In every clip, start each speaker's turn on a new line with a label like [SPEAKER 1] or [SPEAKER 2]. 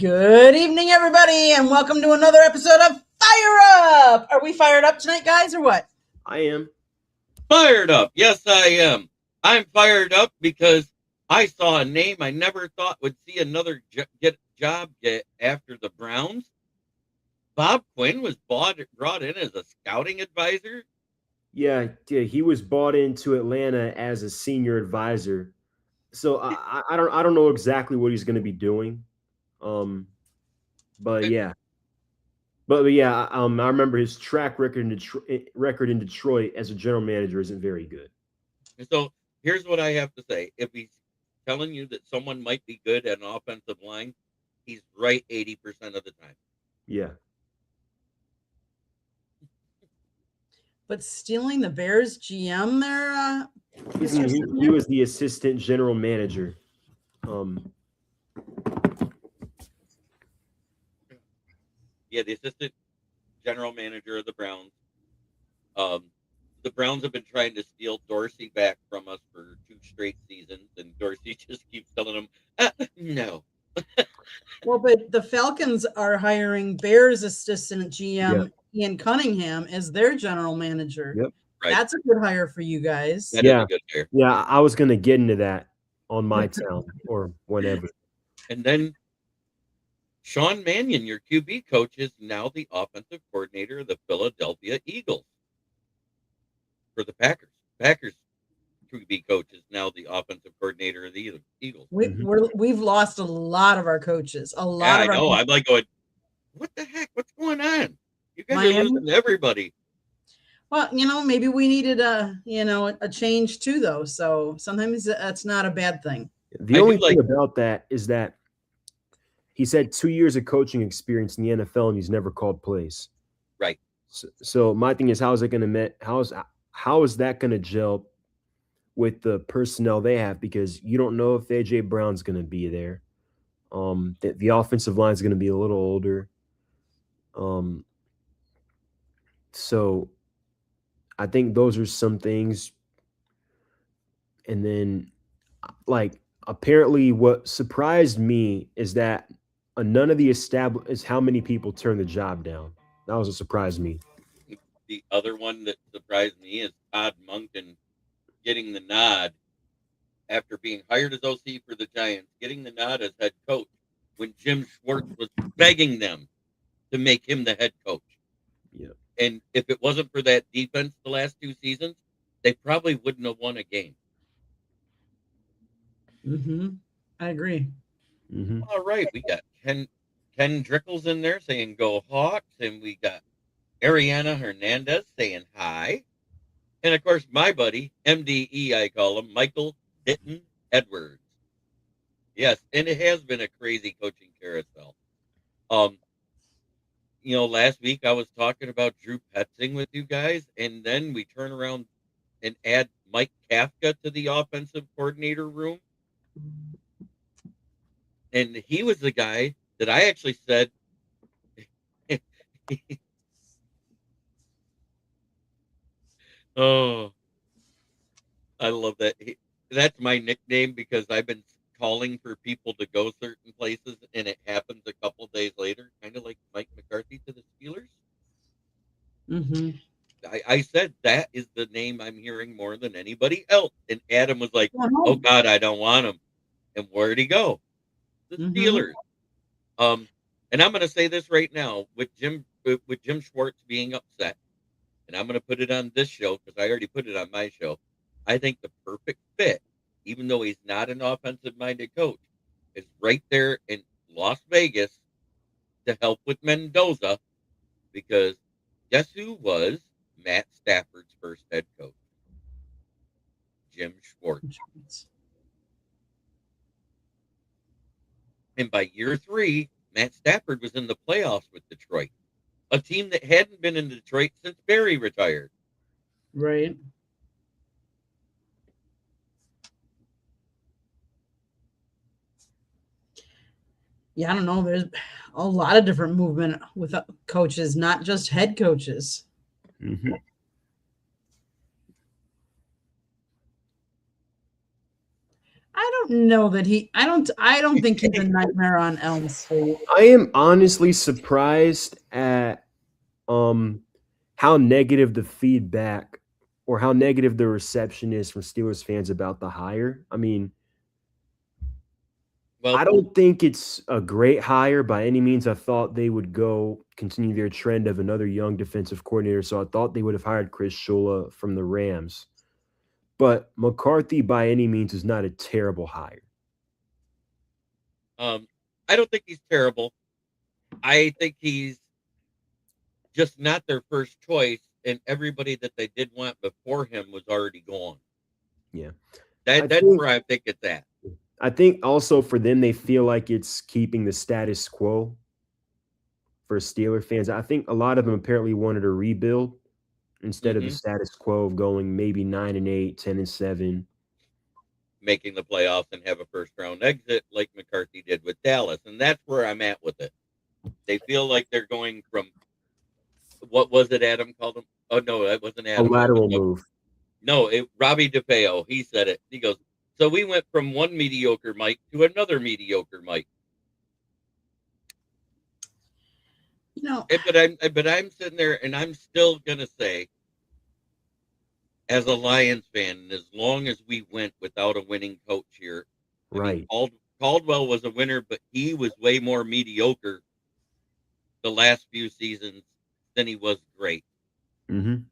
[SPEAKER 1] Good evening, everybody, and welcome to another episode of Fire Up. Are we fired up tonight, guys, or what?
[SPEAKER 2] I am.
[SPEAKER 3] Fired up. Yes, I am. I'm fired up because I saw a name I never thought would see another job get after the Browns. Bob Quinn was brought in as a scouting advisor.
[SPEAKER 2] Yeah, he was brought into Atlanta as a senior advisor. So I don't know exactly what he's going to be doing. But yeah. I remember his track record in Detroit as a general manager isn't very good.
[SPEAKER 3] So here's what I have to say. If he's telling you that someone might be good at an offensive line, he's right 80% of the time.
[SPEAKER 2] Yeah.
[SPEAKER 1] But stealing the Bears GM there,
[SPEAKER 2] he was the assistant general manager.
[SPEAKER 3] Yeah, the assistant general manager of the Browns. The Browns have been trying to steal Dorsey back from us for 2 straight seasons, and Dorsey just keeps telling them, no.
[SPEAKER 1] Well, but the Falcons are hiring Bears assistant GM Ian Cunningham as their general manager.
[SPEAKER 2] Yep.
[SPEAKER 3] Right.
[SPEAKER 1] That's a good hire for you guys.
[SPEAKER 3] That is a good hire.
[SPEAKER 2] Yeah, I was going to get into that on my town or whatever.
[SPEAKER 3] And then Sean Mannion, your QB coach, is now the offensive coordinator of the Philadelphia Eagles for the Packers. Packers QB coach is now the offensive coordinator of the Eagles.
[SPEAKER 1] We've lost a lot of our coaches. I
[SPEAKER 3] know. I'm like going, what the heck? What's going on? You guys are losing everybody.
[SPEAKER 1] Well, maybe we needed a change too, though. So sometimes that's not a bad thing.
[SPEAKER 2] The only thing about that is that he's had 2 years of coaching experience in the NFL and he's never called plays.
[SPEAKER 3] Right.
[SPEAKER 2] So my thing is, how is that going to gel with the personnel they have? Because you don't know if AJ Brown's going to be there. The offensive line is going to be a little older. So I think those are some things. And then, apparently what surprised me is that none of the is how many people turned the job down. That was what surprised me.
[SPEAKER 3] The other one that surprised me is Todd Monken getting the nod after being hired as OC for the Giants, getting the nod as head coach when Jim Schwartz was begging them to make him the head coach.
[SPEAKER 2] Yeah.
[SPEAKER 3] And if it wasn't for that defense the last 2 seasons, they probably wouldn't have won a game.
[SPEAKER 1] I agree.
[SPEAKER 3] All right. We got Ken Drickles in there saying go Hawks, and we got Ariana Hernandez saying hi. And of course, my buddy, MDE, I call him, Michael Ditton Edwards. Yes, and it has been a crazy coaching carousel. Last week I was talking about Drew Petzing with you guys, and then we turn around and add Mike Kafka to the offensive coordinator room. And he was the guy that I actually said, oh, I love that. That's my nickname because I've been calling for people to go certain places, and it happens a couple days later, kind of like Mike McCarthy to the Steelers. I said that is the name I'm hearing more than anybody else. And Adam was like, oh, God, I don't want him. And where'd he go? The Steelers. And I'm going to say this right now with Jim Schwartz being upset, and I'm going to put it on this show because I already put it on my show. I think the perfect fit, even though he's not an offensive-minded coach, is right there in Las Vegas to help with Mendoza, because guess who was Matt Stafford's first head coach? Jim Schwartz. And by year 3, Matt Stafford was in the playoffs with Detroit, a team that hadn't been in Detroit since Barry retired.
[SPEAKER 1] Right. Yeah, I don't know. There's a lot of different movement with coaches, not just head coaches. I I don't know that I don't think he's a nightmare on Elm Street.
[SPEAKER 2] I am honestly surprised at how negative the feedback or how negative the reception is from Steelers fans about the hire. I mean,
[SPEAKER 3] Well,
[SPEAKER 2] I don't think it's a great hire by any means. I thought they would continue their trend of another young defensive coordinator. So I thought they would have hired Chris Shula from the Rams. But McCarthy by any means is not a terrible hire.
[SPEAKER 3] I don't think he's terrible. I think he's just not their first choice, and everybody that they did want before him was already gone.
[SPEAKER 2] Yeah.
[SPEAKER 3] That's where I think it's at.
[SPEAKER 2] I think also for them, they feel like it's keeping the status quo for Steeler fans. I think a lot of them apparently wanted a rebuild instead of the status quo of going maybe 9-8, 10-7.
[SPEAKER 3] Making the playoffs and have a first-round exit like McCarthy did with Dallas. And that's where I'm at with it. They feel like they're going from, what was it Adam called them? Oh, no, that wasn't Adam.
[SPEAKER 2] A lateral move.
[SPEAKER 3] No, Robbie DeFeo, he said it. He goes, so we went from one mediocre Mike to another mediocre Mike.
[SPEAKER 1] No.
[SPEAKER 3] But I'm sitting there and I'm still going to say, as a Lions fan, as long as we went without a winning coach here,
[SPEAKER 2] right?
[SPEAKER 3] I mean, Caldwell was a winner, but he was way more mediocre the last few seasons than he was great.
[SPEAKER 2] Mm-hmm.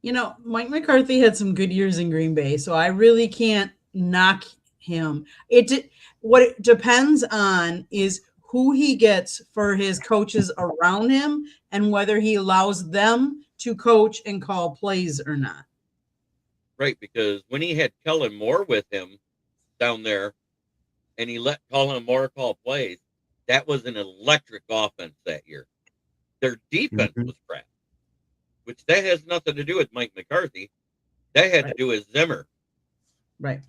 [SPEAKER 1] You know, Mike McCarthy had some good years in Green Bay, so I really can't knock him. What it depends on is who he gets for his coaches around him and whether he allows them to coach and call plays or not.
[SPEAKER 3] Right, because when he had Kellen Moore with him down there and he let Kellen Moore call plays, that was an electric offense that year. Their defense was crap, which that has nothing to do with Mike McCarthy. That had to do with Zimmer.
[SPEAKER 1] Right.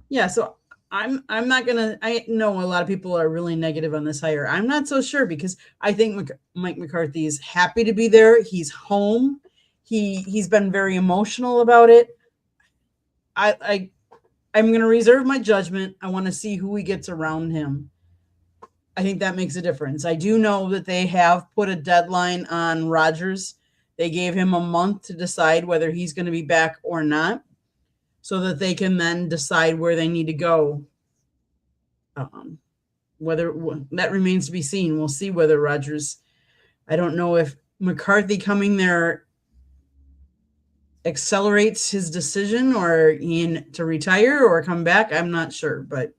[SPEAKER 1] Yeah, so I'm not gonna. I know a lot of people are really negative on this hire. I'm not so sure because I think Mike McCarthy is happy to be there. He's home. He's been very emotional about it. I'm gonna reserve my judgment. I want to see who he gets around him. I think that makes a difference. I do know that they have put a deadline on Rodgers. They gave him a month to decide whether he's going to be back or not, so that they can then decide where they need to go. Whether that remains to be seen. We'll see whether Rodgers. I don't know if McCarthy coming there accelerates his decision or to retire or come back. I'm not sure, but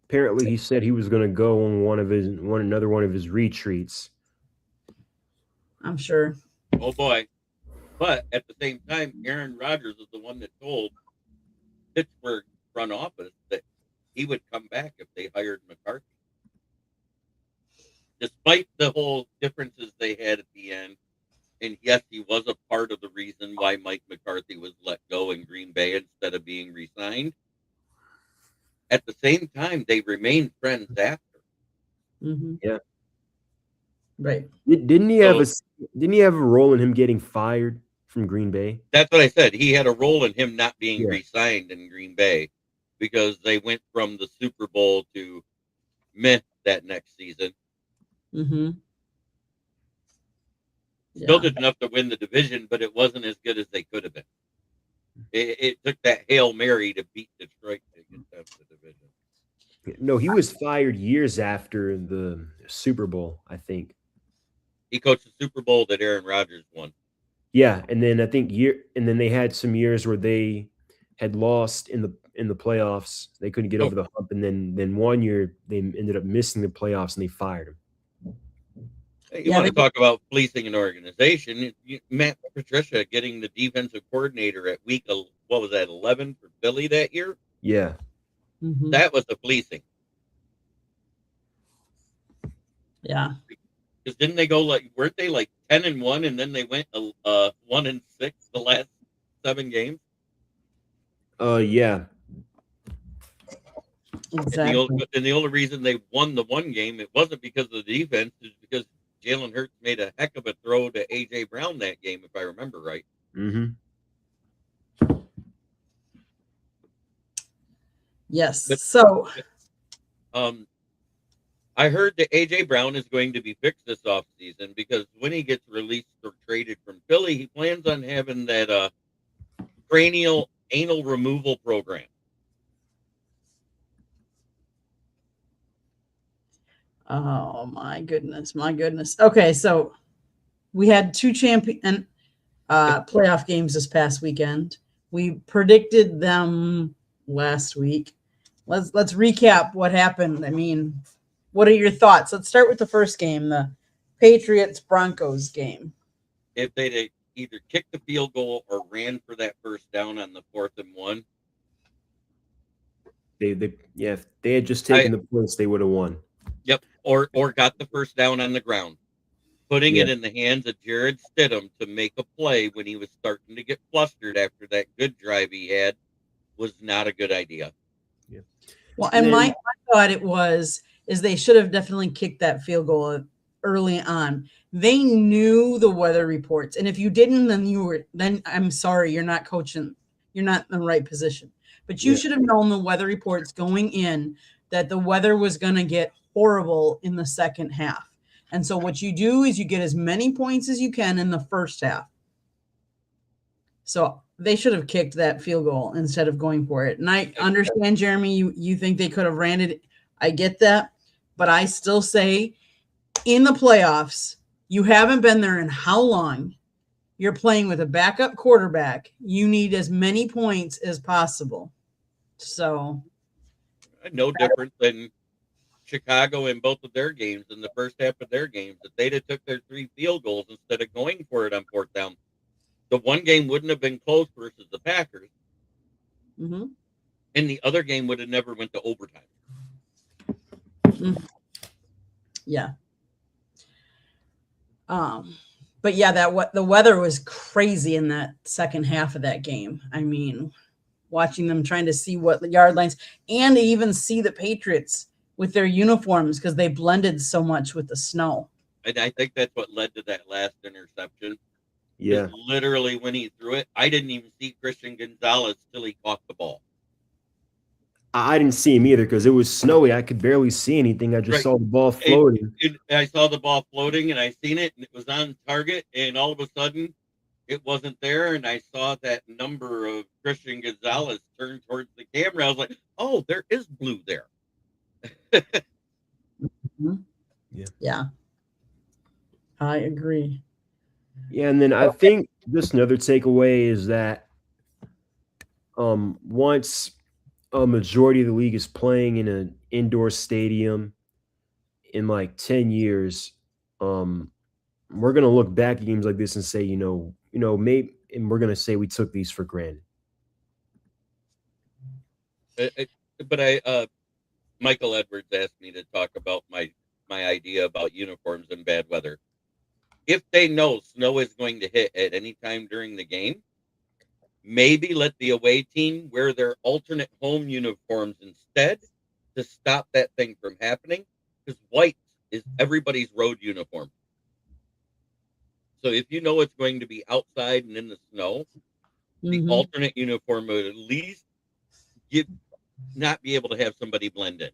[SPEAKER 2] apparently he said he was going to go on another one of his retreats.
[SPEAKER 1] I'm sure.
[SPEAKER 3] Oh boy. But at the same time, Aaron Rodgers is the one that told Pittsburgh front office that he would come back if they hired McCarthy. Despite the whole differences they had at the end, and yes, he was a part of the reason why Mike McCarthy was let go in Green Bay instead of being re-signed. At the same time, they remained friends after.
[SPEAKER 1] Mm-hmm.
[SPEAKER 2] Yeah.
[SPEAKER 1] Right.
[SPEAKER 2] Didn't he have a role in him getting fired from Green Bay?
[SPEAKER 3] That's what I said. He had a role in him not being re-signed in Green Bay because they went from the Super Bowl to meh that next season.
[SPEAKER 1] Mm-hmm.
[SPEAKER 3] Still did enough to win the division, but it wasn't as good as they could have been. It took that Hail Mary to beat Detroit to get the division.
[SPEAKER 2] No, he was fired years after the Super Bowl, I think.
[SPEAKER 3] He coached the Super Bowl that Aaron Rodgers won.
[SPEAKER 2] Yeah, and then I think they had some years where they had lost in the playoffs. They couldn't get over the hump, and then one year they ended up missing the playoffs and they fired him.
[SPEAKER 3] You want to talk about fleecing an organization? Matt Patricia getting the defensive coordinator at week 11 for Philly that year?
[SPEAKER 2] Yeah.
[SPEAKER 1] Mm-hmm.
[SPEAKER 3] That was the fleecing.
[SPEAKER 1] Yeah.
[SPEAKER 3] Because didn't they go weren't they 10-1 and then they went 1-6 the last 7 games?
[SPEAKER 2] Yeah.
[SPEAKER 1] Exactly.
[SPEAKER 3] And the only reason they won the one game, it wasn't because of the defense, it's because Jalen Hurts made a heck of a throw to A.J. Brown that game, if I remember right.
[SPEAKER 2] Mm-hmm.
[SPEAKER 1] Yes.
[SPEAKER 3] But-
[SPEAKER 1] So
[SPEAKER 3] I heard that AJ Brown is going to be fixed this offseason because when he gets released or traded from Philly, he plans on having that cranial anal removal program.
[SPEAKER 1] oh my goodness, my goodness. Okay, so we had two champion playoff games this past weekend. We predicted them last week. Let's recap what happened. I mean, what are your thoughts? Let's start with the first game, the Patriots Broncos game.
[SPEAKER 3] If they'd either kicked the field goal or ran for that first down on the 4th and 1,
[SPEAKER 2] if they had just taken the points, they would have won.
[SPEAKER 3] Yep, or got the first down on the ground. Putting
[SPEAKER 2] Yeah.
[SPEAKER 3] it in the hands of Jared Stidham to make a play when he was starting to get flustered after that good drive he had was not a good idea.
[SPEAKER 2] Yeah.
[SPEAKER 1] Well, and my thought is they should have definitely kicked that field goal early on. They knew the weather reports, and if you didn't, then I'm sorry, you're not coaching. You're not in the right position. But you should have known the weather reports going in that the weather was going to get horrible in the second half. And so what you do is you get as many points as you can in the first half. So they should have kicked that field goal instead of going for it. And I understand, Jeremy, you think they could have ran it. I get that. But I still say in the playoffs, you haven't been there in how long? You're playing with a backup quarterback. You need as many points as possible. So
[SPEAKER 3] no different than Chicago in both of their games in the first half of their games. If they'd have took their 3 field goals instead of going for it on 4th down, the one game wouldn't have been close versus the Packers.
[SPEAKER 1] Mm-hmm.
[SPEAKER 3] And the other game would have never went to overtime.
[SPEAKER 1] Yeah. But yeah, the weather was crazy in that second half of that game. I mean, watching them trying to see what the yard lines and to even see the Patriots with their uniforms because they blended so much with the snow.
[SPEAKER 3] And I think that's what led to that last interception.
[SPEAKER 2] Yeah.
[SPEAKER 3] Literally when he threw it, I didn't even see Christian Gonzalez till he caught the ball.
[SPEAKER 2] I didn't see him either because it was snowy. I could barely see anything. I just saw the ball floating.
[SPEAKER 3] I saw the ball floating and I seen it and it was on target and all of a sudden it wasn't there. And I saw that number of Christian Gonzalez turn towards the camera. I was like, oh, there is blue there.
[SPEAKER 1] Yeah. I agree.
[SPEAKER 2] Yeah, and then I think just another takeaway is that once a majority of the league is playing in an indoor stadium in like 10 years, we're gonna look back at games like this and say, maybe, and we're gonna say we took these for granted.
[SPEAKER 3] But Michael Edwards asked me to talk about my idea about uniforms in bad weather. If they know snow is going to hit at any time during the game, maybe let the away team wear their alternate home uniforms instead to stop that thing from happening, because white is everybody's road uniform. So if you know it's going to be outside and in the snow, the alternate uniform would at least not be able to have somebody blend in.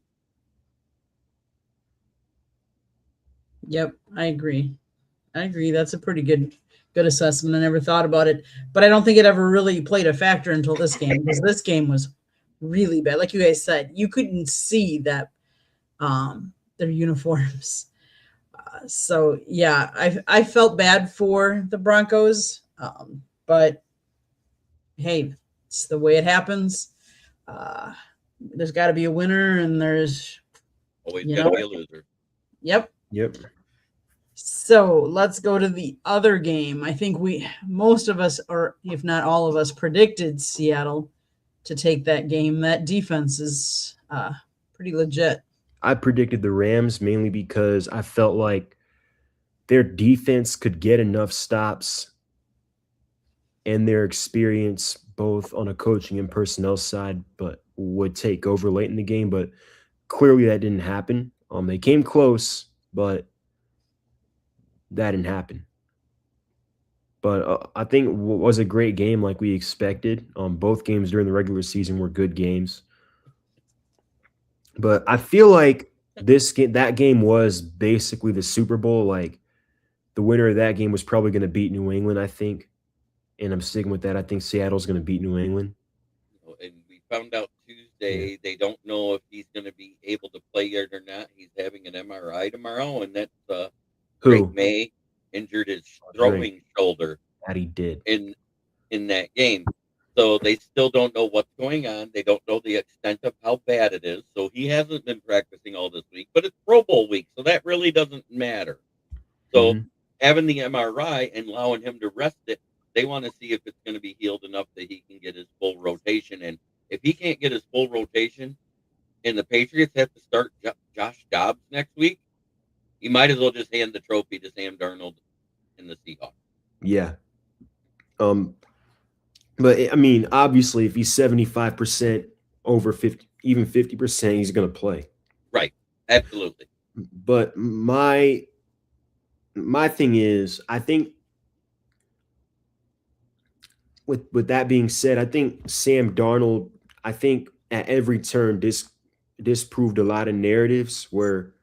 [SPEAKER 1] Yep, I agree. That's a pretty good assessment. I never thought about it, but I don't think it ever really played a factor until this game, because this game was really bad. Like you guys said, you couldn't see that their uniforms. So yeah, I felt bad for the Broncos, but hey, it's the way it happens. There's got to be a winner, and there's
[SPEAKER 3] always got to be a loser.
[SPEAKER 1] Yep. So let's go to the other game. I think most of us, or if not all of us, predicted Seattle to take that game. That defense is pretty legit.
[SPEAKER 2] I predicted the Rams mainly because I felt like their defense could get enough stops and their experience both on a coaching and personnel side, but would take over late in the game. But clearly that didn't happen. They came close, but that didn't happen. But I think it was a great game like we expected. Both games during the regular season were good games. But I feel like that game was basically the Super Bowl. Like the winner of that game was probably going to beat New England, I think. And I'm sticking with that. I think Seattle's going to beat New England.
[SPEAKER 3] And we found out Tuesday
[SPEAKER 2] Yeah.
[SPEAKER 3] they don't know if he's going to be able to play yet or not. He's having an MRI tomorrow, and that's Drake
[SPEAKER 2] Who?
[SPEAKER 3] May injured his throwing shoulder
[SPEAKER 2] That he did.
[SPEAKER 3] in that game. So they still don't know what's going on. They don't know the extent of how bad it is. So he hasn't been practicing all this week, but it's Pro Bowl week, so that really doesn't matter. So having the MRI and allowing him to rest it, they want to see if it's going to be healed enough that he can get his full rotation. And if he can't get his full rotation and the Patriots have to start Josh Dobbs next week, you might as well just hand the trophy to Sam Darnold and the Seahawks.
[SPEAKER 2] Yeah. But I mean, obviously, if he's 75% over 50, even 50%, he's going to play.
[SPEAKER 3] Right. Absolutely.
[SPEAKER 2] But my thing is, I think with that being said, I think Sam Darnold, I think at every turn disproved a lot of narratives where,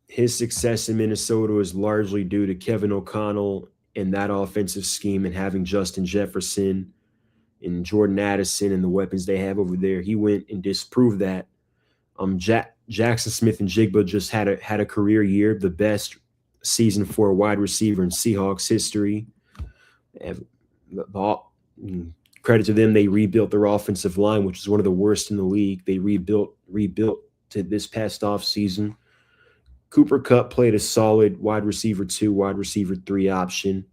[SPEAKER 2] his success in Minnesota is largely due to Kevin O'Connell and that offensive scheme and having Justin Jefferson and Jordan Addison and the weapons they have over there. He went and disproved that. Jackson Smith-Njigba just had a career year, the best season for a wide receiver in Seahawks history. Credit to them, they rebuilt their offensive line, which is one of the worst in the league. They rebuilt to this past offseason. Cooper Kupp played a solid wide receiver 2, wide receiver 3 option.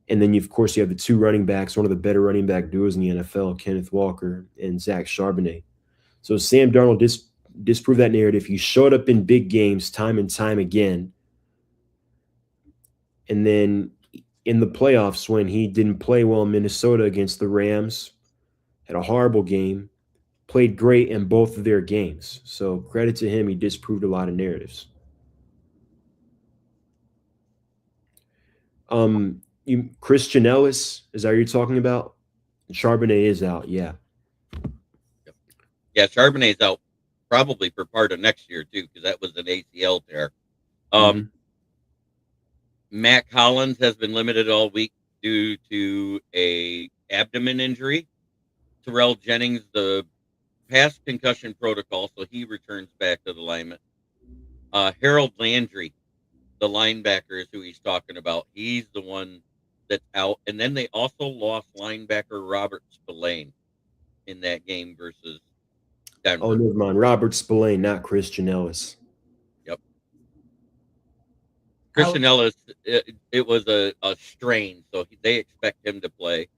[SPEAKER 2] And then, of course, you have the 2 running backs, one of the better running back duos in the NFL, Kenneth Walker and Zach Charbonnet. So Sam Darnold disproved that narrative. He showed up in big games time and time again. And then in the playoffs, when he didn't play well in Minnesota against the Rams, had a horrible game, played great in both of their games. So credit to him, he disproved a lot of narratives. Christian Ellis, is that what you're talking about? Charbonnet is out, yeah.
[SPEAKER 3] Yeah, Charbonnet's out probably for part of next year too, because that was an ACL tear. Matt Collins has been limited all week due to a abdomen injury. Terrell Jennings, the past concussion protocol, so he returns back to the alignment. Harold Landry, the linebacker, is who he's talking about. He's the one that's out. And then they also lost linebacker Robert Spillane in that game versus Denver.
[SPEAKER 2] Oh, never mind. Robert Spillane, not Christian Ellis.
[SPEAKER 3] Yep. Christian Ellis, it was a strain, so they expect him to play.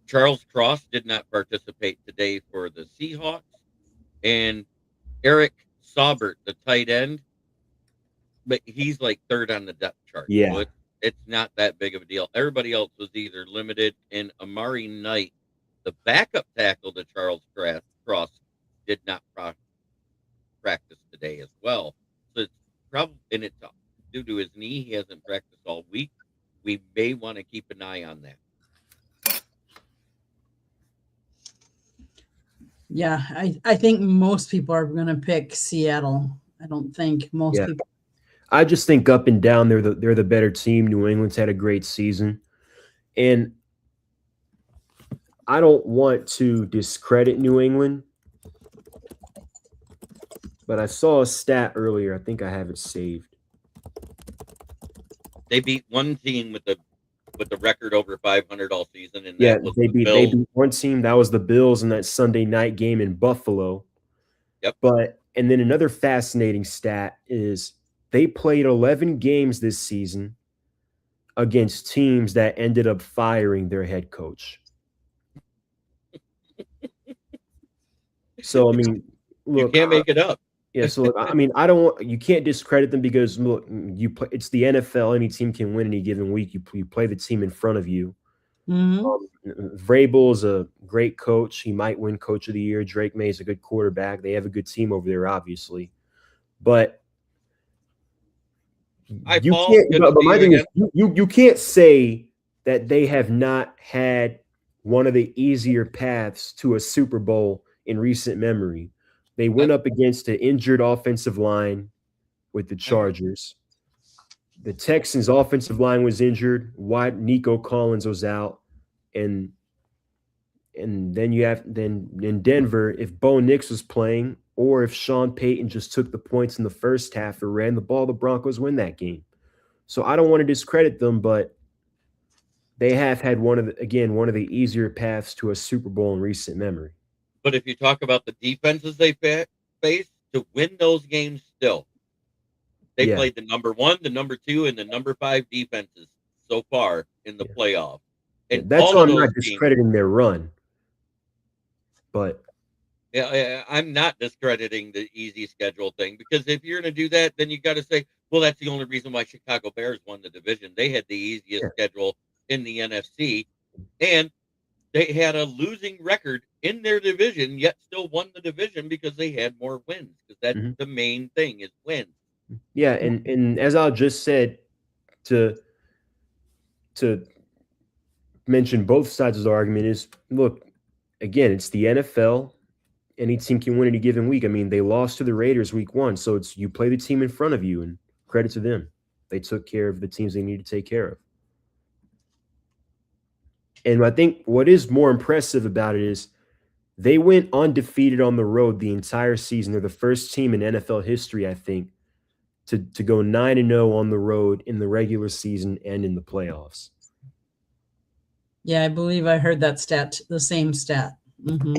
[SPEAKER 3] Charles Cross did not participate today for the Seahawks. And Eric Saubert, the tight end, but he's like third on the depth chart.
[SPEAKER 2] Yeah.
[SPEAKER 3] So it's not that big of a deal. Everybody else was either limited, and Amari Knight, the backup tackle to Charles Cross, did not practice today as well. So it's probably, and it's due to his knee. He hasn't practiced all week. We may want to keep an eye on that.
[SPEAKER 1] Yeah, I think most people are going to pick Seattle. I don't think most people.
[SPEAKER 2] I just think up and down they're the better team. New England's had a great season, and I don't want to discredit New England, but I saw a stat earlier. I think I have it saved.
[SPEAKER 3] They beat one team with the record over 500 all season, and
[SPEAKER 2] they beat one team. That was the Bills in that Sunday night game in Buffalo.
[SPEAKER 3] Yep.
[SPEAKER 2] And then another fascinating stat is they played 11 games this season against teams that ended up firing their head coach. So I mean, look,
[SPEAKER 3] you can't make it up.
[SPEAKER 2] Yeah, so look, I mean, you can't discredit them because look, it's the NFL. Any team can win any given week. You play the team in front of you. Vrabel is a great coach. He might win Coach of the Year. Drake May is a good quarterback. They have a good team over there, obviously. But my thing is, you can't say that they have not had one of the easier paths to a Super Bowl in recent memory. They went up against an injured offensive line with the Chargers. The Texans' offensive line was injured. Nico Collins was out, and then you have in Denver, if Bo Nix was playing, or if Sean Payton just took the points in the first half or ran the ball, the Broncos win that game. So I don't want to discredit them, but they have had one of the easier paths to a Super Bowl in recent memory.
[SPEAKER 3] But if you talk about the defenses they face to win those games, still they played the number 1, the number 2, and the number 5 defenses so far in the playoff. And
[SPEAKER 2] that's why I'm not discrediting their run. But
[SPEAKER 3] I'm not discrediting the easy schedule thing, because if you're going to do that, then you got to say, well, that's the only reason why Chicago Bears won the division. They had the easiest schedule in the NFC, and they had a losing record in their division, yet still won the division because they had more wins. Because that's the main thing, is wins.
[SPEAKER 2] Yeah, and as I just said, to mention both sides of the argument is, look, again, it's the NFL. Any team can win any given week. I mean, they lost to the Raiders week 1, so it's you play the team in front of you, and credit to them. They took care of the teams they need to take care of. And I think what is more impressive about it is they went undefeated on the road the entire season. They're the first team in NFL history, I think, to go 9-0 on the road in the regular season and in the playoffs.
[SPEAKER 1] Yeah, I believe I heard that stat, the same stat. Mm-hmm.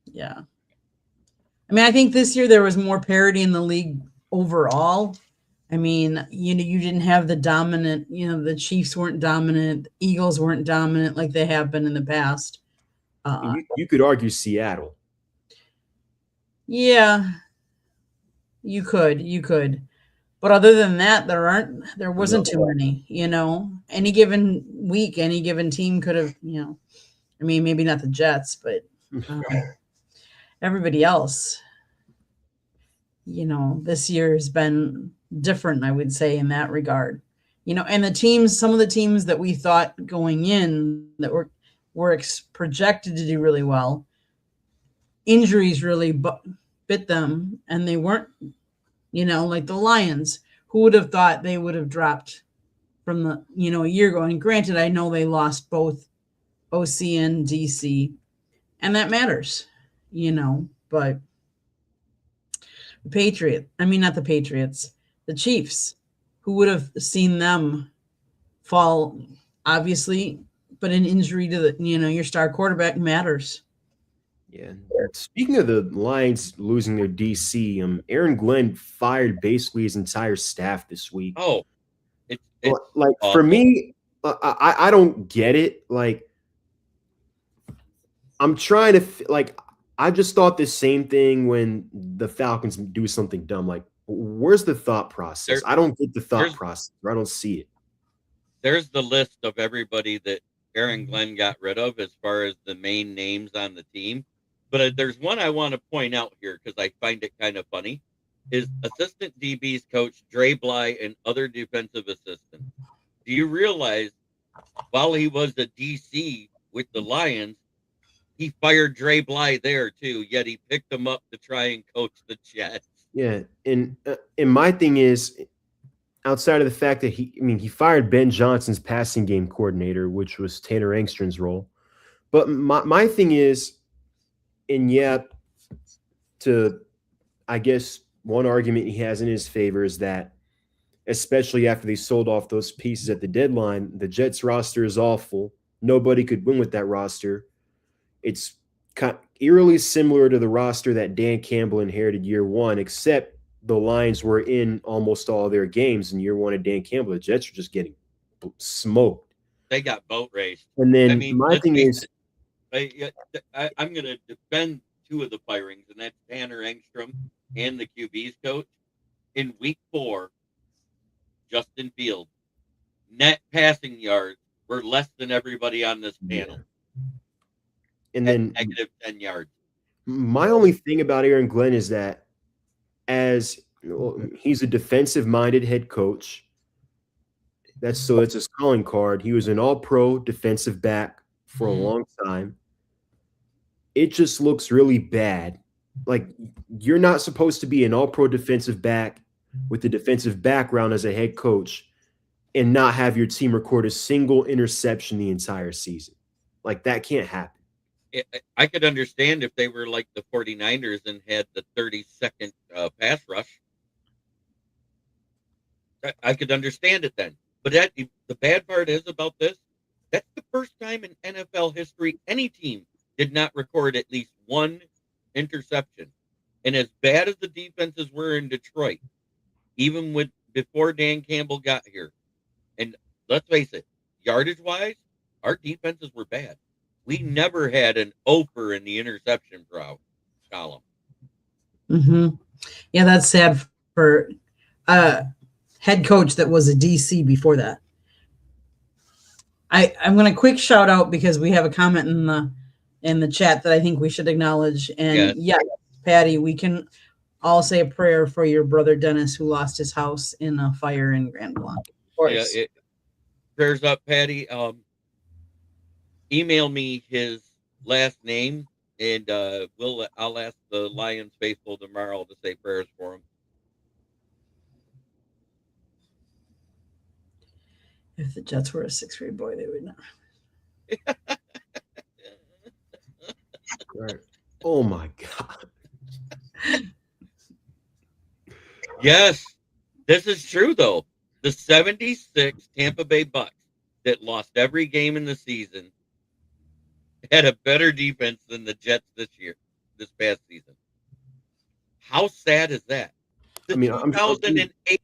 [SPEAKER 1] Yeah. I mean, I think this year there was more parity in the league overall. I mean, you didn't have the dominant, the Chiefs weren't dominant, Eagles weren't dominant like they have been in the past.
[SPEAKER 2] You could argue Seattle.
[SPEAKER 1] Yeah, you could. But other than that, there wasn't too many, any given week, any given team could have, I mean, maybe not the Jets, but everybody else, this year has been different, I would say, in that regard. And some of the teams that we thought going in that were projected to do really well, injuries really bit them, and they weren't, like the Lions. Who would have thought they would have dropped from a year ago? And granted, I know they lost both OC and DC, and that matters, but the Chiefs, who would have seen them fall, obviously, but an injury to your star quarterback matters.
[SPEAKER 2] Yeah. Speaking of the Lions losing their DC, Aaron Glenn fired basically his entire staff this week.
[SPEAKER 3] Oh, it's
[SPEAKER 2] like awful. For me, I don't get it. Like, I'm trying to I just thought the same thing when the Falcons do something dumb. Like, where's the thought process? I don't get the thought process. I don't see it.
[SPEAKER 3] There's the list of everybody that Aaron Glenn got rid of as far as the main names on the team. But there's one I want to point out here because I find it kind of funny. Is assistant DBs coach Dre Bly and other defensive assistants. Do you realize while he was a DC with the Lions, he fired Dre Bly there too, yet he picked him up to try and coach the Jets.
[SPEAKER 2] Yeah, and my thing is, outside of the fact that he fired Ben Johnson's passing game coordinator, which was Tanner Engstrom's role. But my thing is, and I guess one argument he has in his favor is that, especially after they sold off those pieces at the deadline, the Jets roster is awful. Nobody could win with that roster. It's kind of eerily similar to the roster that Dan Campbell inherited year 1, except the Lions were in almost all their games in year 1 of Dan Campbell. The Jets were just getting smoked.
[SPEAKER 3] They got boat raced.
[SPEAKER 2] And then my thing is,
[SPEAKER 3] I'm going to defend 2 of the firings, and that's Tanner Engstrom and the QB's coach. In week 4, Justin Fields, net passing yards were less than everybody on this panel.
[SPEAKER 2] And then
[SPEAKER 3] negative 10 yards.
[SPEAKER 2] My only thing about Aaron Glenn is that as He's a defensive-minded head coach. It's his calling card. He was an all-pro defensive back for a long time. It just looks really bad. Like, you're not supposed to be an all-pro defensive back with a defensive background as a head coach and not have your team record a single interception the entire season. Like, that can't happen.
[SPEAKER 3] I could understand if they were like the 49ers and had the 32nd pass rush. I could understand it then. But the bad part is about this, that's the first time in NFL history any team did not record at least one interception. And as bad as the defenses were in Detroit, even before Dan Campbell got here, and let's face it, yardage-wise, our defenses were bad. We never had an oper in the interception column.
[SPEAKER 1] Mm-hmm. Yeah, that's sad for head coach that was a DC before that. I'm going to quick shout out because we have a comment in the chat that I think we should acknowledge. And yes, Patty, we can all say a prayer for your brother Dennis, who lost his house in a fire in Grand Blanc.
[SPEAKER 3] Yeah, prayers up, Patty. Email me his last name, and I'll ask the Lions faithful tomorrow to say prayers for him.
[SPEAKER 1] If the Jets were a sixth-grade boy, they would not.
[SPEAKER 2] Right. Oh my God.
[SPEAKER 3] Yes, this is true though. The 76 Tampa Bay Bucks that lost every game in the season had a better defense than the Jets this past season. How sad is that? The 2008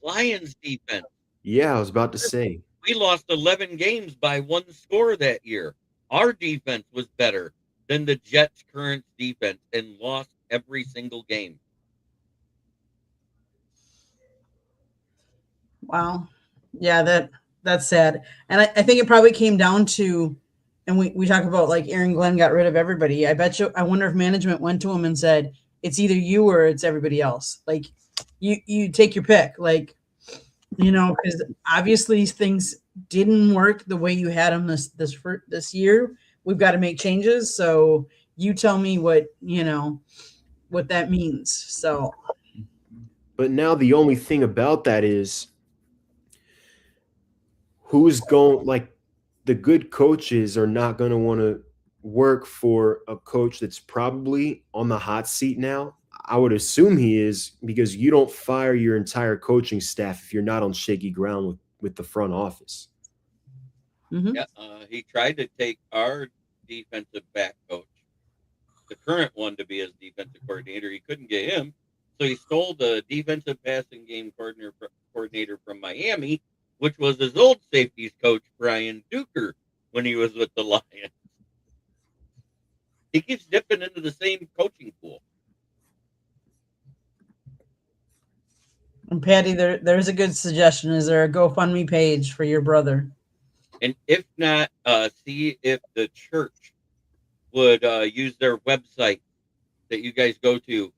[SPEAKER 3] Lions defense.
[SPEAKER 2] Yeah, I was about to say.
[SPEAKER 3] We lost 11 games by one score that year. Our defense was better than the Jets' current defense and lost every single game.
[SPEAKER 1] Wow. Yeah, that's sad. And I think it probably came down to, and we talk about like Aaron Glenn got rid of everybody. I wonder if management went to him and said, it's either you or it's everybody else. Like you take your pick. Like, because obviously things didn't work the way you had them this year. We've got to make changes. So you tell me what that means. So,
[SPEAKER 2] but now the only thing about that is the good coaches are not going to want to work for a coach that's probably on the hot seat now. I would assume he is, because you don't fire your entire coaching staff if you're not on shaky ground with the front office.
[SPEAKER 1] Mm-hmm.
[SPEAKER 3] Yeah, he tried to take our defensive back coach, the current one, to be his defensive coordinator. He couldn't get him, so he stole the defensive passing game coordinator from Miami, which was his old safeties coach, Brian Duker, when he was with the Lions. He keeps dipping into the same coaching pool.
[SPEAKER 1] And Patty, there's a good suggestion. Is there a GoFundMe page for your brother?
[SPEAKER 3] And if not, see if the church would use their website that you guys go to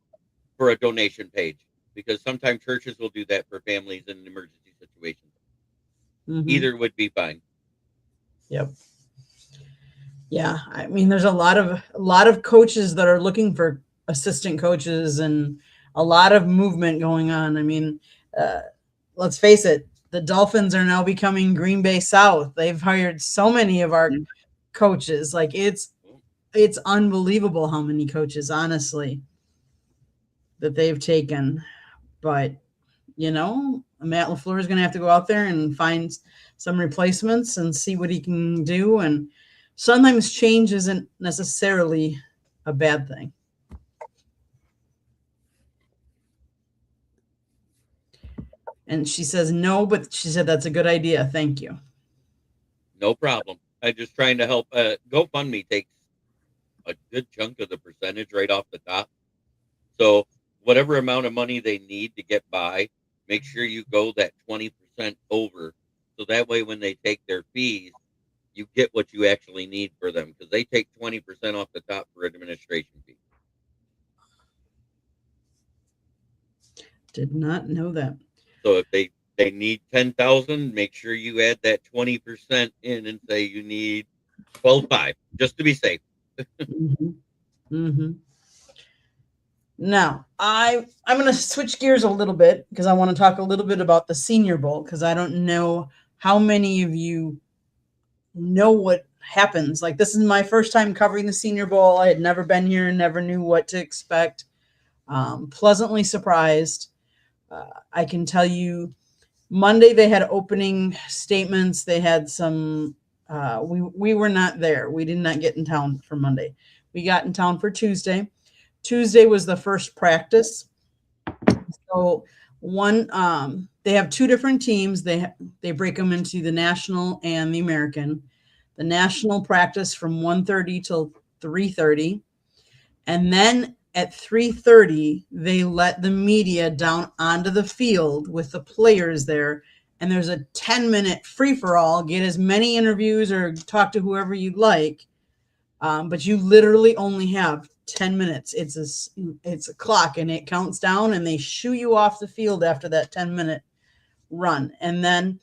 [SPEAKER 3] for a donation page, because sometimes churches will do that for families in emergency situations.
[SPEAKER 1] Mm-hmm.
[SPEAKER 3] Either would be fine.
[SPEAKER 1] Yep. Yeah, I mean, there's a lot of coaches that are looking for assistant coaches, and a lot of movement going on. I mean, let's face it, the Dolphins are now becoming Green Bay South. They've hired so many of our coaches. Like it's unbelievable how many coaches, honestly, that they've taken. But Matt LaFleur is going to have to go out there and find some replacements and see what he can do. And sometimes change isn't necessarily a bad thing. And she says no, but she said that's a good idea. Thank you.
[SPEAKER 3] No problem. I'm just trying to help. GoFundMe takes a good chunk of the percentage right off the top. So whatever amount of money they need to get by, make sure you go that 20% over. So that way when they take their fees, you get what you actually need for them, because they take 20% off the top for administration fee.
[SPEAKER 1] Did not know that.
[SPEAKER 3] So if they need 10,000, make sure you add that 20% in and say you need 12.5, just to be safe.
[SPEAKER 1] Now, I'm going to switch gears a little bit because I want to talk a little bit about the Senior Bowl, because I don't know how many of you know what happens. Like, this is my first time covering the Senior Bowl. I had never been here and never knew what to expect. Pleasantly surprised. I can tell you, Monday they had opening statements. They had some. We were not there. We did not get in town for Monday. We got in town for Tuesday. Tuesday was the first practice. So they have two different teams. They break them into the National and the American. The National practice from 1:30 till 3:30, and then at 3:30 they let the media down onto the field with the players there, and there's a 10-minute free-for-all. Get as many interviews or talk to whoever you'd like, but you literally only have 10 minutes. It's a clock, and it counts down, and they shoo you off the field after that 10-minute run. And then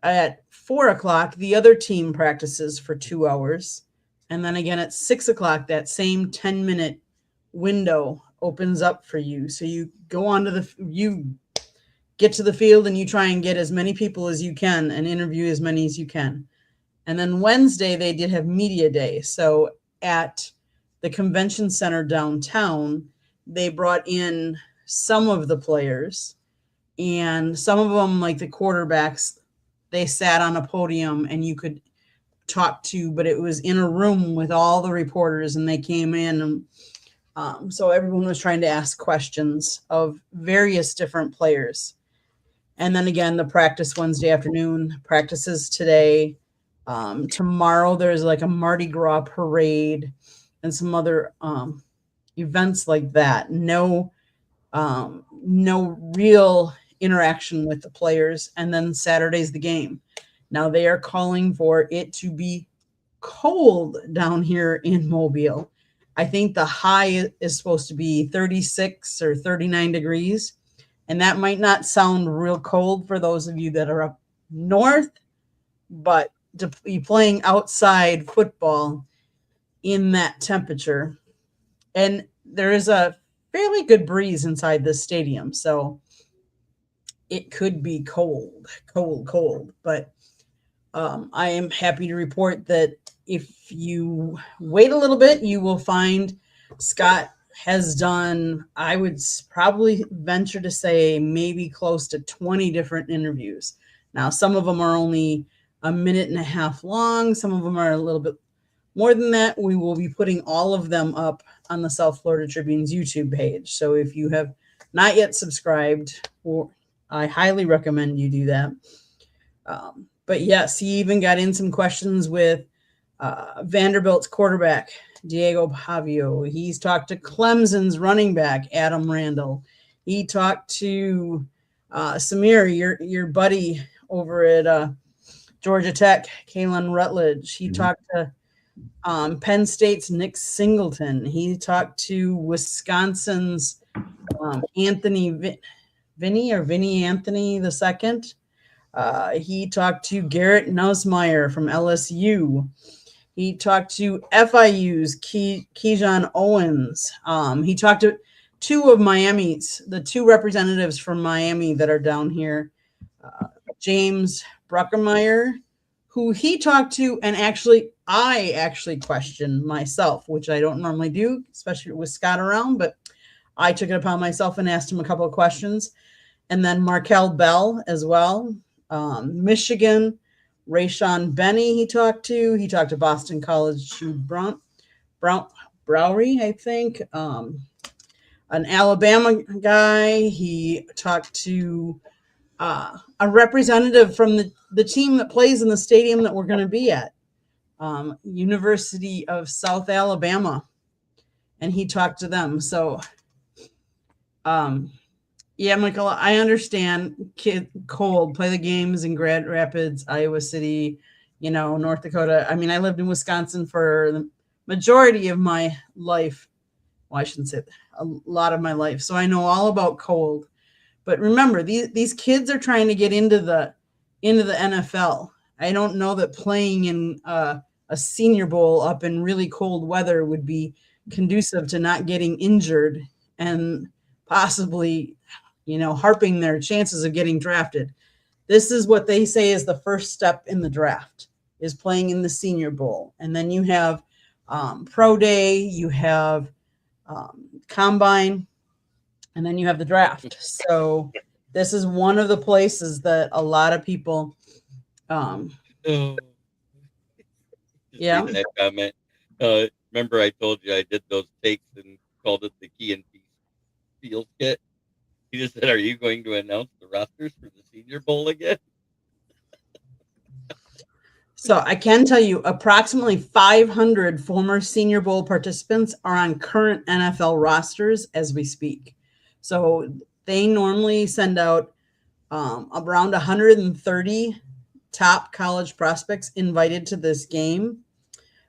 [SPEAKER 1] at 4:00, the other team practices for 2 hours. And then again at 6:00, that same 10-minute window opens up for you. So you go you get to the field and you try and get as many people as you can and interview as many as you can. And then Wednesday, they did have media day. So at the convention center downtown, they brought in some of the players, and some of them, like the quarterbacks, they sat on a podium and you could talk to, but it was in a room with all the reporters, and they came in. And so everyone was trying to ask questions of various different players. And then again, the practice Wednesday afternoon, practices today. Tomorrow there's like a Mardi Gras parade and some other events like that. No real interaction with the players. And then Saturday's the game. Now they are calling for it to be cold down here in Mobile. I think the high is supposed to be 36 or 39 degrees. And that might not sound real cold for those of you that are up north, but to be playing outside football in that temperature. And there is a fairly good breeze inside this stadium, so it could be cold. But I am happy to report that if you wait a little bit, you will find Scott has done, I would probably venture to say, maybe close to 20 different interviews. Now, some of them are only a minute and a half long. Some of them are a little bit more than that. We will be putting all of them up on the South Florida Tribune's YouTube page. So if you have not yet subscribed, I highly recommend you do that. But yes, he even got in some questions with Vanderbilt's quarterback, Diego Pavio. He's talked to Clemson's running back, Adam Randall. He talked to Samir, your buddy over at Georgia Tech, Kalen Rutledge. He talked to Penn State's Nick Singleton. He talked to Wisconsin's Anthony Vinny Anthony II. He talked to Garrett Nussmeier from LSU. He talked to FIU's Keyshawn Owens. He talked to the two representatives from Miami that are down here, James Bruckermeyer, who he talked to, and I actually questioned myself, which I don't normally do, especially with Scott around, but I took it upon myself and asked him a couple of questions. And then Markel Bell as well. Michigan, Rayshon Benny he talked to Boston College, Jude Browry, I think. An Alabama guy. He talked to a representative from the team that plays in the stadium that we're going to be at, University of South Alabama, and he talked to them. So, yeah, Michael, I understand. Cold, play the games in Grand Rapids, Iowa City, North Dakota. I mean, I lived in Wisconsin for the majority of my life. Well, I shouldn't say that, a lot of my life. So I know all about cold. But remember, these kids are trying to get into the NFL. I don't know that playing in a Senior Bowl up in really cold weather would be conducive to not getting injured and possibly, harping their chances of getting drafted. This is what they say is the first step in the draft, is playing in the Senior Bowl. And then you have Pro Day, you have Combine, and then you have the draft. So this is one of the places that a lot of people yeah.
[SPEAKER 3] That comment. Remember I told you I did those takes and called it the Key and Peele Field kit? He just said, "Are you going to announce the rosters for the Senior Bowl again?"
[SPEAKER 1] So I can tell you approximately 500 former Senior Bowl participants are on current NFL rosters as we speak. So they normally send out around 130 top college prospects invited to this game.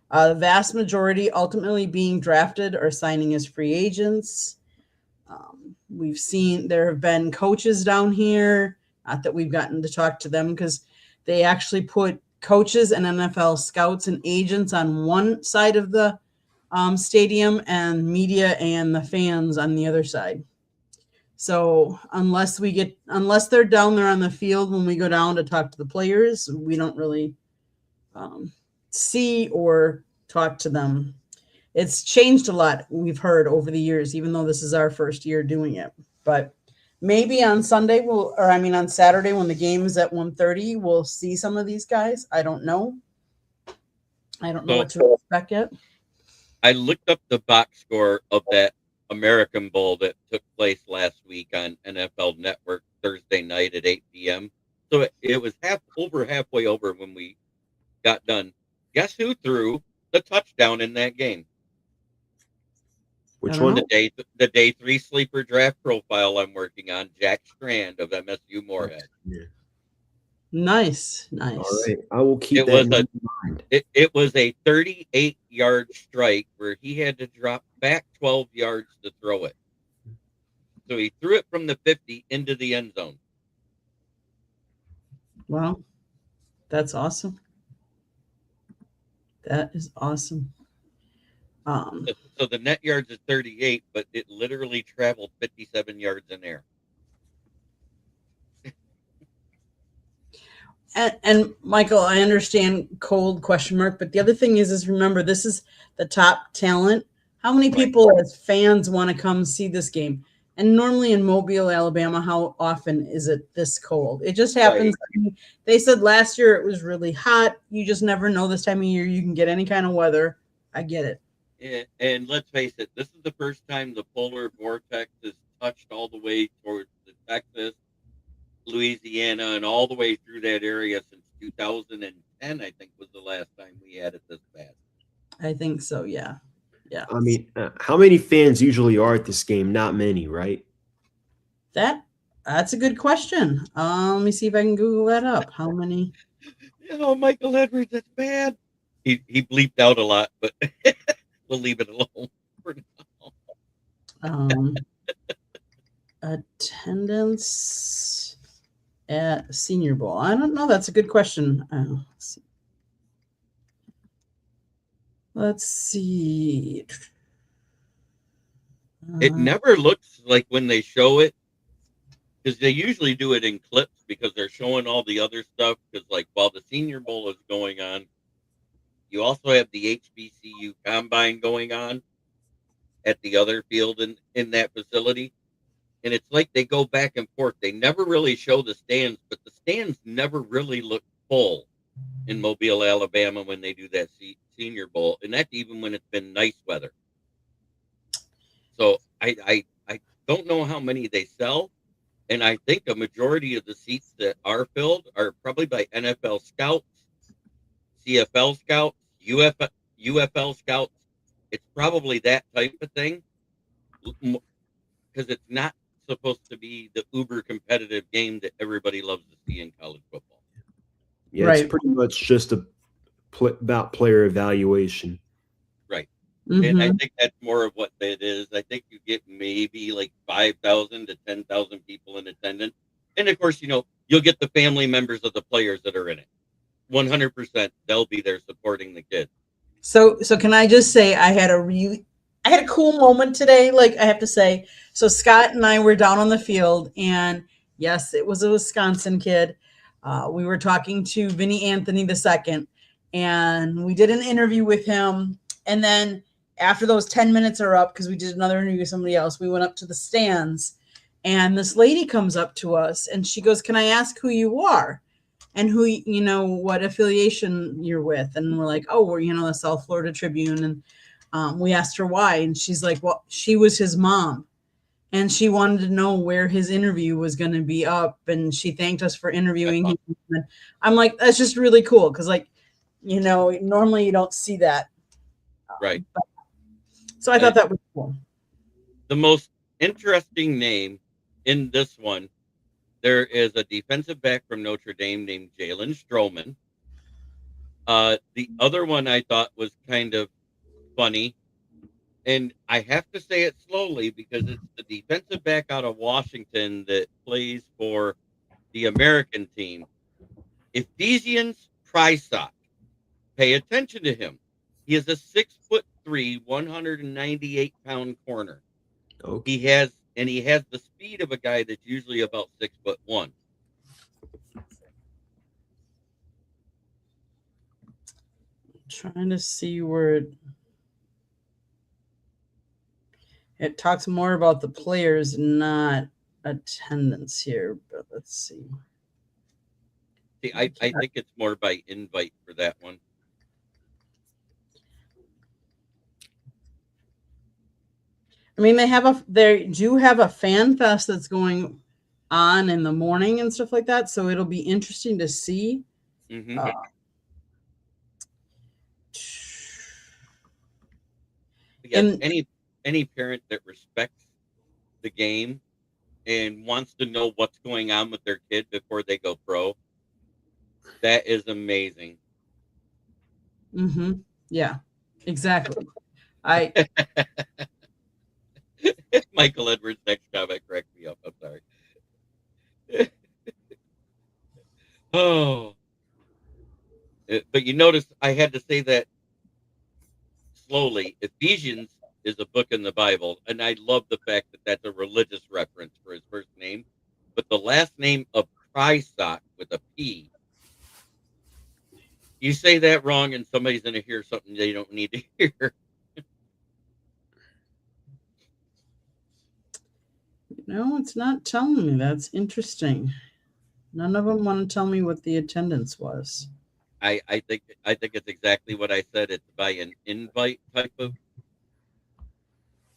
[SPEAKER 1] The vast majority ultimately being drafted or signing as free agents. We've seen there have been coaches down here, not that we've gotten to talk to them because they actually put coaches and NFL scouts and agents on one side of the stadium and media and the fans on the other side. So unless they're down there on the field when we go down to talk to the players, we don't really see or talk to them. It's changed a lot, we've heard over the years, even though this is our first year doing it. But maybe on Saturday when the game is at 1:30, we'll see some of these guys. I don't know. I don't know what to expect yet.
[SPEAKER 3] I looked up the box score of that American Bowl that took place last week on NFL Network Thursday night at 8 p.m. So it was halfway over when we got done. Guess who threw the touchdown in that game?
[SPEAKER 2] Which one?
[SPEAKER 3] The day 3 sleeper draft profile I'm working on, Jack Strand of MSU Moorhead.
[SPEAKER 2] Yeah.
[SPEAKER 1] Nice.
[SPEAKER 2] All right, I will keep that in mind.
[SPEAKER 3] It was a 38-yard strike where he had to drop back 12 yards to throw it. So he threw it from the 50 into the end zone.
[SPEAKER 1] Wow, that's awesome. That is awesome.
[SPEAKER 3] So the net yards is 38, but it literally traveled 57 yards in air.
[SPEAKER 1] And Michael, I understand cold ? But the other thing is remember, this is the top talent. How many people as fans want to come see this game? And normally in Mobile, Alabama, how often is it this cold? It just happens. Right. They said last year it was really hot. You just never know this time of year. You can get any kind of weather. I get it.
[SPEAKER 3] Yeah, and let's face it, this is the first time the polar vortex has touched all the way towards the Texas, Louisiana, and all the way through that area since 2010, I think, was the last time we had it this bad.
[SPEAKER 1] I think so, yeah. Yeah.
[SPEAKER 2] I mean, how many fans usually are at this game? Not many, right?
[SPEAKER 1] That's a good question. Let me see if I can Google that up. How many?
[SPEAKER 3] Michael Edwards, that's bad. He bleeped out a lot, but we'll leave it alone for
[SPEAKER 1] now. Attendance at Senior Bowl. I don't know. That's a good question. Let's see.
[SPEAKER 3] It never looks like when they show it, because they usually do it in clips because they're showing all the other stuff. Because while the Senior Bowl is going on, you also have the HBCU Combine going on at the other field in that facility. And it's like they go back and forth. They never really show the stands, but the stands never really look full in Mobile, Alabama when they do that Senior Bowl. And that's even when it's been nice weather. So I don't know how many they sell. And I think a majority of the seats that are filled are probably by NFL scouts, CFL scouts, UFL scouts. It's probably that type of thing, because it's not supposed to be the uber competitive game that everybody loves to see in college football.
[SPEAKER 2] Yeah, right. It's pretty much just about player evaluation.
[SPEAKER 3] Right. And I
[SPEAKER 1] Mm-hmm.
[SPEAKER 3] think that's more of what it is. I think you get maybe like 5,000 to 10,000 people in attendance. And of course, you'll get the family members of the players that are in it. 100%, they'll be there supporting the kids.
[SPEAKER 1] So can I just say I had a cool moment today, like I have to say. So Scott and I were down on the field, and yes, it was a Wisconsin kid. We were talking to Vinny Anthony II, and we did an interview with him. And then after those 10 minutes are up, because we did another interview with somebody else, we went up to the stands, and this lady comes up to us and she goes, "Can I ask who you are? And who, what affiliation you're with?" And we're like, "Oh, we're, the South Florida Tribune." And we asked her why. And she's like, "Well, she was his mom. And she wanted to know where his interview was going to be up. And she thanked us for
[SPEAKER 3] That's
[SPEAKER 1] interviewing
[SPEAKER 3] awesome.
[SPEAKER 1] him." And I'm like, that's just really cool. Cause like, normally you don't see that.
[SPEAKER 3] Right.
[SPEAKER 1] So I
[SPEAKER 3] I,
[SPEAKER 1] thought that was cool.
[SPEAKER 3] the most interesting name in this one, there is a defensive back from Notre Dame named Jalen Stroman. The other one I thought was kind of funny, and I have to say it slowly because it's the defensive back out of Washington that plays for the American team. Ephesians Prysock. Pay attention to him. He is a 6'3", 198-pound corner.
[SPEAKER 2] Okay.
[SPEAKER 3] He has the speed of a guy that's usually about 6'1".
[SPEAKER 1] Trying to see where it talks more about the players, not attendance here. But let's see.
[SPEAKER 3] See, I think it's more by invite for that one.
[SPEAKER 1] I mean, they do have a fan fest that's going on in the morning and stuff like that. So it'll be interesting to see.
[SPEAKER 3] Mm-hmm.
[SPEAKER 1] Uh,
[SPEAKER 3] Yes,
[SPEAKER 1] and
[SPEAKER 3] any parent that respects the game and wants to know what's going on with their kid before they go pro, that is amazing.
[SPEAKER 1] yeah, exactly. I
[SPEAKER 3] Michael Edwards' next comment cracked me up. I'm sorry. Oh, but you notice I had to say that slowly. Ephesians is a book in the Bible, and I love the fact that that's a religious reference for his first name. But the last name of Prysock with a P, you say that wrong, and somebody's going to hear something they don't need to hear.
[SPEAKER 1] No, it's not telling me. That's interesting. None of them want to tell me what the attendance was.
[SPEAKER 3] I think it's exactly what I said. It's by an invite type of.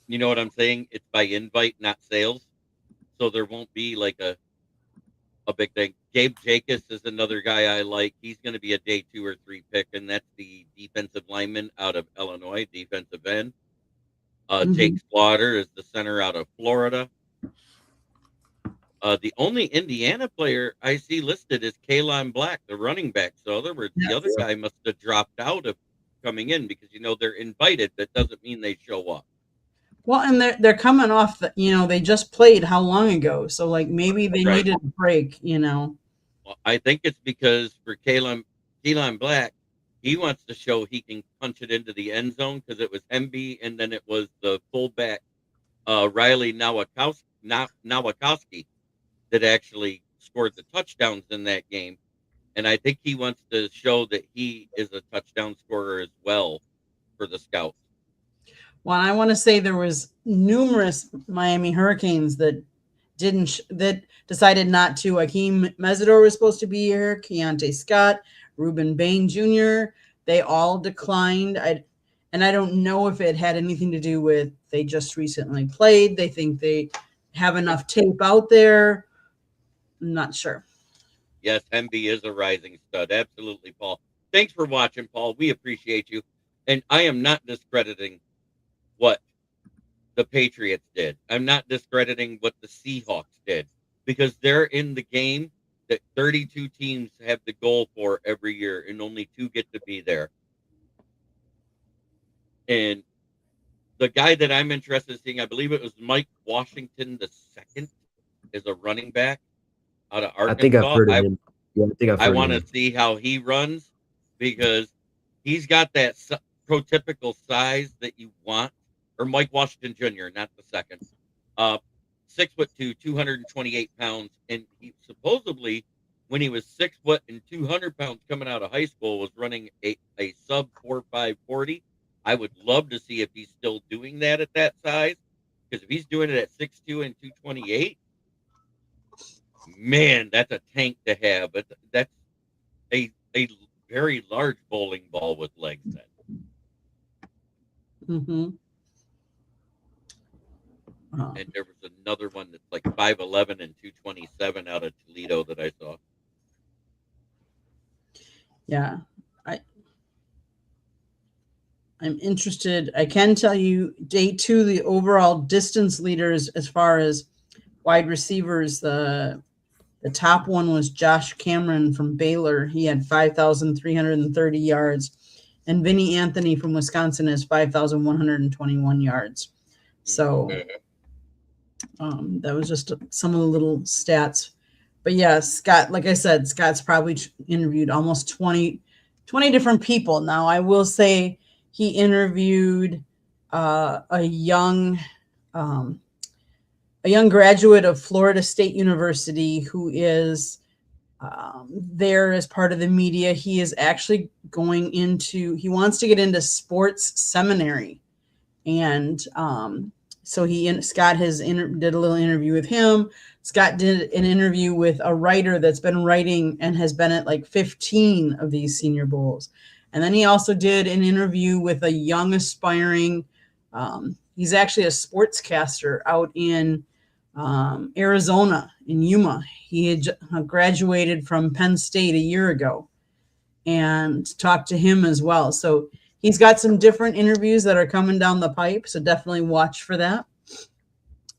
[SPEAKER 3] You know what I'm saying? It's by invite, not sales. So there won't be like a big thing. Gabe Jacobs is another guy I like. He's going to be a day 2 or 3 pick, and that's the defensive lineman out of Illinois, defensive end. Jake Slaughter is the center out of Florida. The only Indiana player I see listed is Kalon Black, the running back. So, in other words, the other guy must have dropped out of coming in because they're invited. That doesn't mean they show up.
[SPEAKER 1] Well, and they're coming off they just played how long ago? So like maybe they needed a break.
[SPEAKER 3] Well, I think it's because for Kalon Black, he wants to show he can punch it into the end zone because it was Hemby and then it was the fullback Riley Nowakowski that actually scored the touchdowns in that game. And I think he wants to show that he is a touchdown scorer as well for the Scouts.
[SPEAKER 1] Well, I want to say there was numerous Miami Hurricanes that decided not to. Akeem Mesidor was supposed to be here, Keontae Scott, Reuben Bain Jr. They all declined. I don't know if it had anything to do with they just recently played. They think they have enough tape out there. I'm not sure.
[SPEAKER 3] Yes, Hemby is a rising stud. Absolutely, Paul. Thanks for watching, Paul. We appreciate you. And I am not discrediting what the Patriots did. I'm not discrediting what the Seahawks did because they're in the game that 32 teams have the goal for every year and only 2 get to be there. And The guy that I'm interested in seeing, I believe it was Mike Washington II, is a running back out of
[SPEAKER 2] I think I've
[SPEAKER 3] Arkansas.
[SPEAKER 2] heard of him. Yeah, I think I've
[SPEAKER 3] I
[SPEAKER 2] heard of
[SPEAKER 3] want to
[SPEAKER 2] him.
[SPEAKER 3] see how he runs because he's got that prototypical size that you want. Or Mike Washington Jr., not the second. 6'2", 228 pounds, and he supposedly, when he was 6 foot and 200 pounds coming out of high school, was running a sub 4.540. I would love to see if he's still doing that at that size, because if he's doing it at 6'2" and 228, man, that's a tank to have. But that's a very large bowling ball with legs. Then.
[SPEAKER 1] Mm-hmm.
[SPEAKER 3] And there was another one that's like 5'11" and 227 out of Toledo that I saw.
[SPEAKER 1] Yeah, I'm interested. I can tell you, day 2, the overall distance leaders as far as wide receivers, the top one was Josh Cameron from Baylor. He had 5,330 yards. And Vinny Anthony from Wisconsin has 5,121 yards. So that was just some of the little stats. But yeah, Scott, like I said, Scott's probably interviewed almost 20 different people. Now, I will say he interviewed a young graduate of Florida State University who is there as part of the media. He is actually he wants to get into sports seminary. And so Scott did a little interview with him. Scott did an interview with a writer that's been writing and has been at like 15 of these Senior Bowls. And then he also did an interview with a young aspiring, he's actually a sportscaster out in Arizona, in Yuma. He had graduated from Penn State a year ago, and talked to him as well. So he's got some different interviews that are coming down the pipe. So definitely watch for that.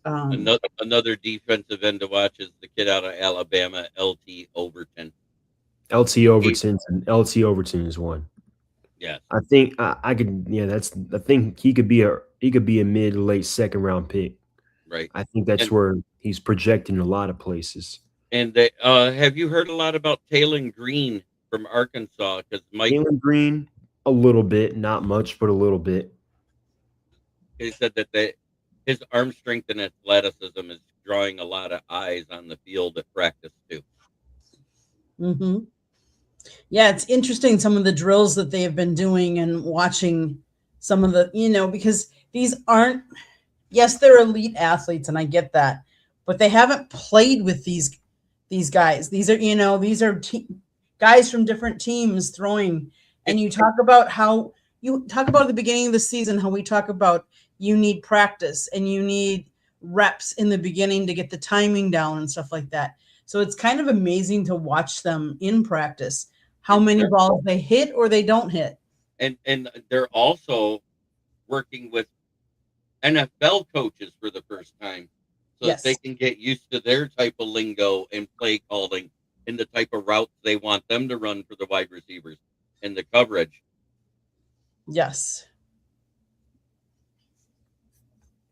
[SPEAKER 3] Another defensive end to watch is the kid out of Alabama, LT Overton.
[SPEAKER 2] LT Overton is one.
[SPEAKER 3] Yeah,
[SPEAKER 2] I think I could. Yeah, I think he could be a mid late second round pick.
[SPEAKER 3] Right.
[SPEAKER 2] I think that's where he's projecting a lot of places.
[SPEAKER 3] And have you heard a lot about Taylon Green from Arkansas? Because
[SPEAKER 2] Taylon Green, a little bit, not much, but a little bit.
[SPEAKER 3] He said that his arm strength and athleticism is drawing a lot of eyes on the field at practice too.
[SPEAKER 1] Mm-hmm. Yeah, it's interesting some of the drills that they have been doing and watching some of the, because these aren't, yes, they're elite athletes and I get that, but they haven't played with these guys. These are guys from different teams throwing. And you talk about at the beginning of the season, how we talk about you need practice and you need reps in the beginning to get the timing down and stuff like that. So it's kind of amazing to watch them in practice, how many balls they hit or they don't hit.
[SPEAKER 3] And they're also working with NFL coaches for the first time, so that they can get used to their type of lingo and play calling and the type of routes they want them to run for the wide receivers and the coverage.
[SPEAKER 1] Yes.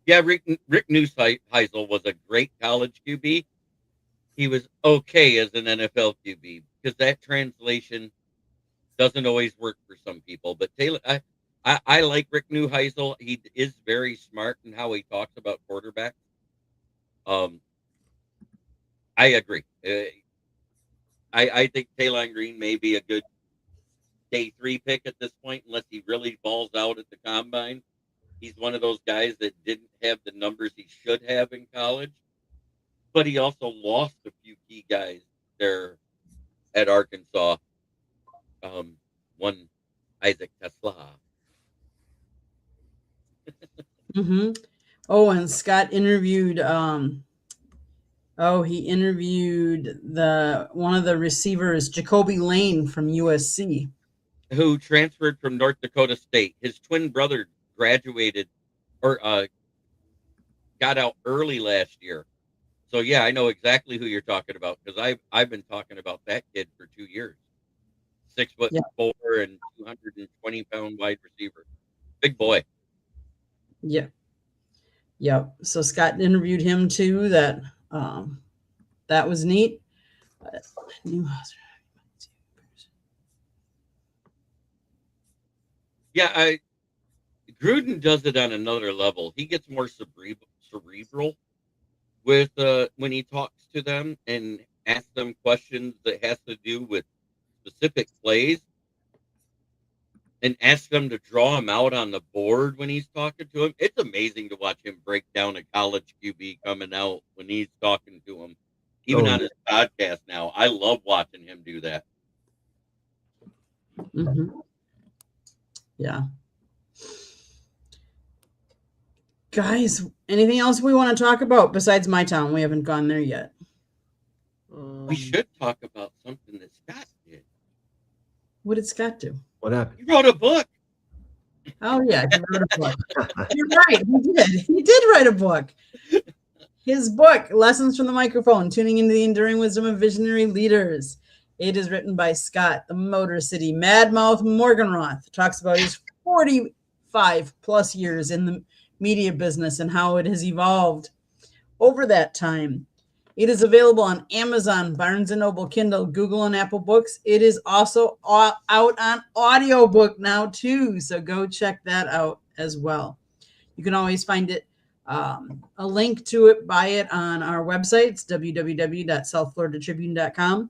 [SPEAKER 3] Yeah, Rick Neuheisel was a great college QB. He was okay as an NFL QB because that translation doesn't always work for some people. But Taylor, I like Rick Neuheisel. He is very smart in how he talks about quarterbacks. I agree. I think Taylon Green may be a good day 3 pick at this point, unless he really balls out at the combine. He's one of those guys that didn't have the numbers he should have in college, but he also lost a few key guys there at Arkansas. One, Isaac Tesla.
[SPEAKER 1] Mm-hmm. Oh, and Scott interviewed he interviewed one of the receivers, Jacoby Lane from USC,
[SPEAKER 3] who transferred from North Dakota State. His twin brother graduated or got out early last year. So yeah, I know exactly who you're talking about because I've been talking about that kid for 2 years. 6'4" and 220-pound wide receiver, big boy.
[SPEAKER 1] Yeah. Yep. So Scott interviewed him too. That was neat.
[SPEAKER 3] Yeah, Gruden does it on another level. He gets more cerebral with when he talks to them and asks them questions that has to do with specific plays, and asks them to draw him out on the board when he's talking to him. It's amazing to watch him break down a college QB coming out when he's talking to him, even on his podcast now. I love watching him do that.
[SPEAKER 1] Mm-hmm. Yeah. Guys, anything else we want to talk about besides my town? We haven't gone there yet.
[SPEAKER 3] We should talk about something that Scott did.
[SPEAKER 1] What did Scott do?
[SPEAKER 2] What happened?
[SPEAKER 3] He wrote a book.
[SPEAKER 1] Oh, yeah, he wrote a book. You're right. He did. He did write a book. His book, Lessons from the Microphone, Tuning into the Enduring Wisdom of Visionary Leaders. It is written by Scott, the Motor City Madmouth Morgenroth. Talks about his 45 plus years in the media business and how it has evolved over that time. It is available on Amazon, Barnes & Noble, Kindle, Google, and Apple Books. It is also out on audiobook now, too. So go check that out as well. You can always find it, a link to it, buy it on our website. It's www.southfloridatribune.com,